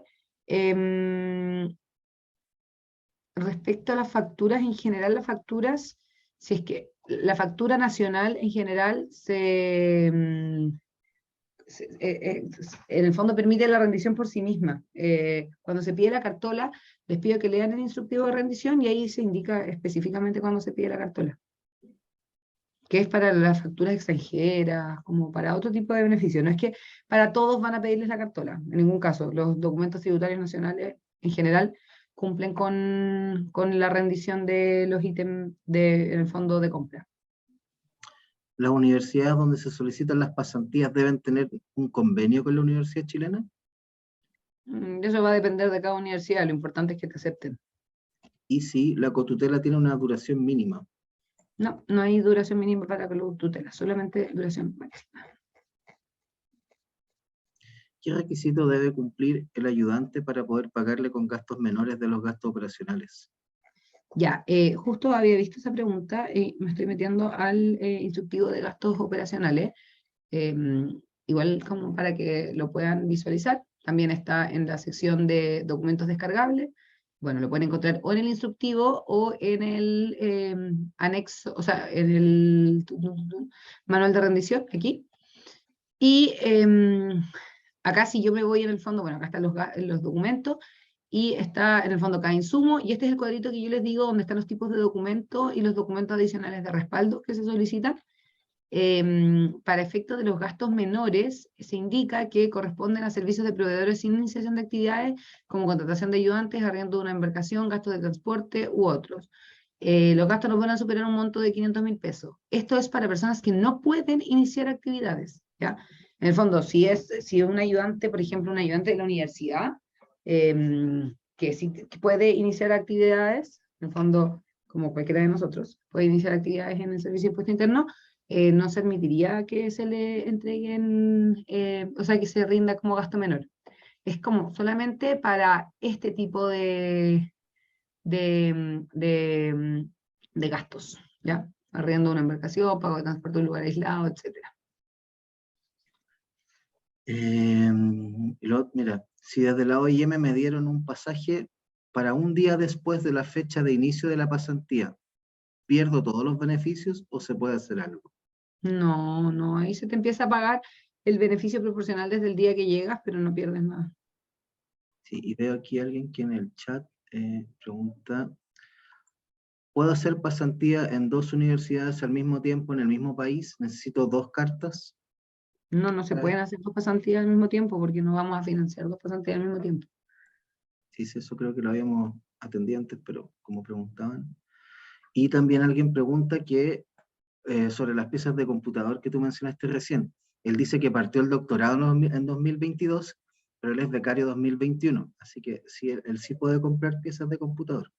Respecto a las facturas, en general las facturas, si es que la factura nacional en general en el fondo permite la rendición por sí misma. Cuando se pide la cartola, les pido que lean el instructivo de rendición y ahí se indica específicamente cuándo se pide la cartola, que es para las facturas extranjeras, como para otro tipo de beneficio. No es que para todos van a pedirles la cartola, en ningún caso. Los documentos tributarios nacionales en general cumplen con la rendición de los ítems en el fondo de compra. ¿Las universidades donde se solicitan las pasantías deben tener un convenio con la Universidad Chilena? Eso va a depender de cada universidad, lo importante es que te acepten. Y si la cotutela tiene una duración mínima. No hay duración mínima para que lo tutela, solamente duración máxima. ¿Qué requisito debe cumplir el ayudante para poder pagarle con gastos menores de los gastos operacionales? Ya, justo había visto esa pregunta y me estoy metiendo al instructivo de gastos operacionales, igual como para que lo puedan visualizar. También está en la sección de documentos descargables. Bueno, lo pueden encontrar o en el instructivo o en el anexo, o sea, en el manual de rendición, aquí. Y acá si yo me voy en el fondo, bueno, acá están los documentos, y está en el fondo cada insumo, y este es el cuadrito que yo les digo donde están los tipos de documentos y los documentos adicionales de respaldo que se solicitan. Para efectos de los gastos menores, se indica que corresponden a servicios de proveedores sin iniciación de actividades, como contratación de ayudantes, arriendo de una embarcación, gastos de transporte u otros. los gastos no pueden superar un monto de 500.000 pesos. Esto es para personas que no pueden iniciar actividades, ¿ya? En el fondo, si un ayudante, por ejemplo, un ayudante de la universidad, que sí que puede iniciar actividades, en el fondo, como cualquiera de nosotros, puede iniciar actividades en el Servicio de Impuesto Interno, no se admitiría que se le entreguen, o sea, que se rinda como gasto menor. Es como solamente para este tipo de gastos, ¿ya? Arriendo una embarcación, pago de transporte a un lugar aislado, etc. Mira, si desde la OIM me dieron un pasaje para un día después de la fecha de inicio de la pasantía, ¿pierdo todos los beneficios o se puede hacer algo? No, no, ahí se te empieza a pagar el beneficio proporcional desde el día que llegas, pero no pierdes nada. Sí, y veo aquí a alguien que en el chat pregunta, ¿puedo hacer pasantía en 2 universidades al mismo tiempo en el mismo país? ¿Necesito 2 cartas? No, no se pueden hacer dos pasantías al mismo tiempo porque no vamos a financiar dos pasantías al mismo tiempo. Sí, sí, eso creo que lo habíamos atendido antes, pero como preguntaban. Y también alguien pregunta que sobre las piezas de computador que tú mencionaste recién. Él dice que partió el doctorado en 2022, pero él es becario 2021, así que sí, él sí puede comprar piezas de computador,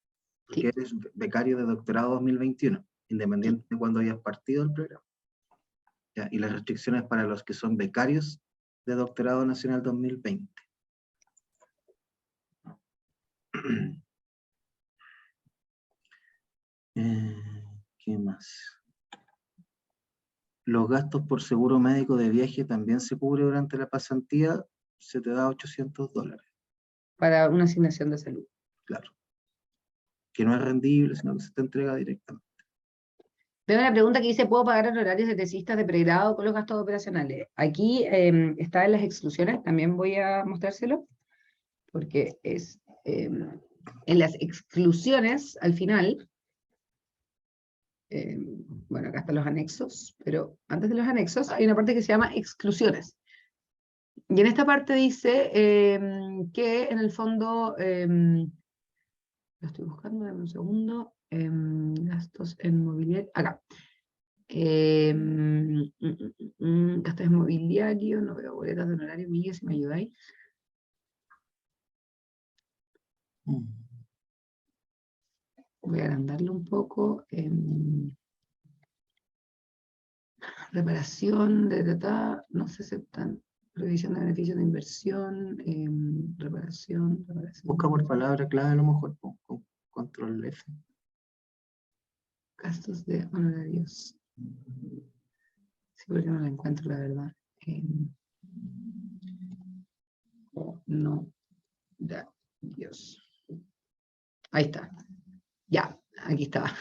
porque Sí, él es becario de doctorado 2021, sí. independiente de cuando hayas partido el programa. ¿Ya? Y las restricciones para los que son becarios de doctorado nacional 2020. ¿Qué más? Los gastos por seguro médico de viaje también se cubre durante la pasantía, se te da $800. Para una asignación de salud. Claro. Que no es rendible, sino que se te entrega directamente. Veo una pregunta que dice, ¿puedo pagar honorarios de tesistas de pregrado con los gastos operacionales? Aquí está en las exclusiones, también voy a mostrárselo, porque es en las exclusiones, al final, bueno, acá están los anexos, pero antes de los anexos hay una parte que se llama exclusiones. Y en esta parte dice que en el fondo, lo estoy buscando, dame un segundo, gastos en mobiliario, acá. Gastos en mobiliario, no veo boletas de honorario, Miguel, si me ayudáis. Voy a agrandarlo un poco. Reparación, no se aceptan. Revisión de beneficios de inversión, reparación. Busca por palabra clave a lo mejor con control F. Gastos de honorarios. Sí, porque no la encuentro, la verdad. No, ya, Dios. Ahí está. Ya, aquí estaba.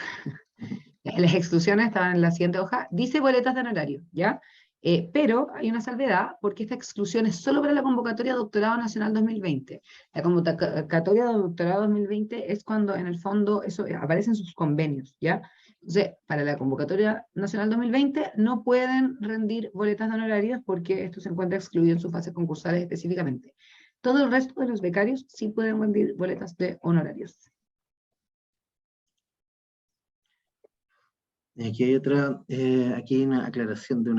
Las exclusiones estaban en la siguiente hoja. Dice boletas de honorario, ¿ya? Pero hay una salvedad, porque esta exclusión es solo para la convocatoria de Doctorado Nacional 2020. La convocatoria de Doctorado 2020 es cuando, en el fondo, eso aparece en sus convenios, ¿ya? Entonces, para la convocatoria nacional 2020 no pueden rendir boletas de honorarios porque esto se encuentra excluido en sus fases concursales específicamente. Todo el resto de los becarios sí pueden rendir boletas de honorarios. Y aquí hay aquí hay una aclaración de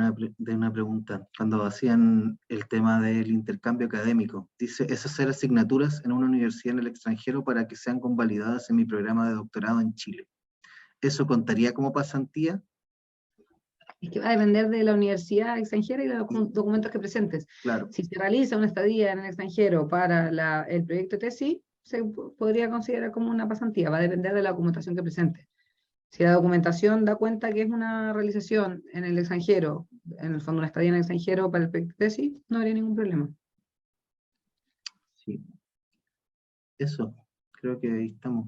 una pregunta. Cuando hacían el tema del intercambio académico, dice, es hacer asignaturas en una universidad en el extranjero para que sean convalidadas en mi programa de doctorado en Chile. ¿Eso contaría como pasantía? Es que va a depender de la universidad extranjera y los documentos que presentes. Claro. Si se realiza una estadía en el extranjero para el proyecto de tesis, se podría considerar como una pasantía, va a depender de la documentación que presente. Si la documentación da cuenta que es una realización en el extranjero, en el fondo una estadía en el extranjero para el proyecto de tesis, no habría ningún problema. Sí. Eso, creo que ahí estamos.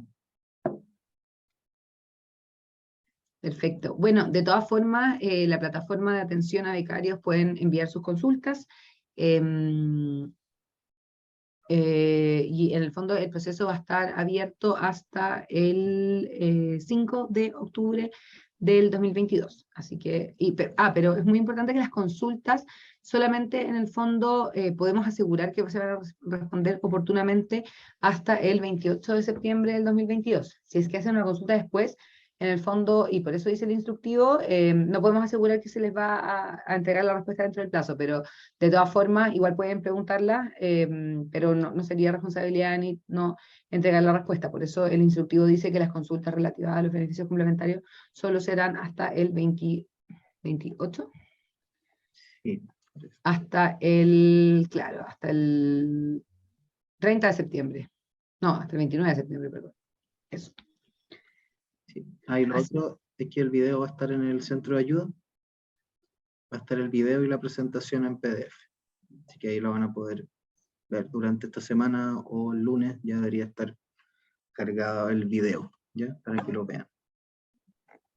Perfecto. Bueno, de todas formas, la plataforma de atención a becarios pueden enviar sus consultas. Y en el fondo el proceso va a estar abierto hasta el 5 de octubre del 2022. Así que, pero es muy importante que las consultas solamente en el fondo podemos asegurar que se van a responder oportunamente hasta el 28 de septiembre del 2022. Si es que hacen una consulta después, en el fondo, y por eso dice el instructivo, no podemos asegurar que se les va a entregar la respuesta dentro del plazo, pero de todas formas, igual pueden preguntarla, pero no sería responsabilidad ni no entregar la respuesta. Por eso el instructivo dice que las consultas relativas a los beneficios complementarios solo serán hasta el 28. Sí. Claro, hasta el 30 de septiembre. No, hasta el 29 de septiembre, perdón. Eso. Sí. Y lo otro es que el video va a estar en el centro de ayuda. Va a estar el video y la presentación en PDF. Así que ahí lo van a poder ver durante esta semana o el lunes. Ya debería estar cargado el video, ¿ya? Para que lo vean.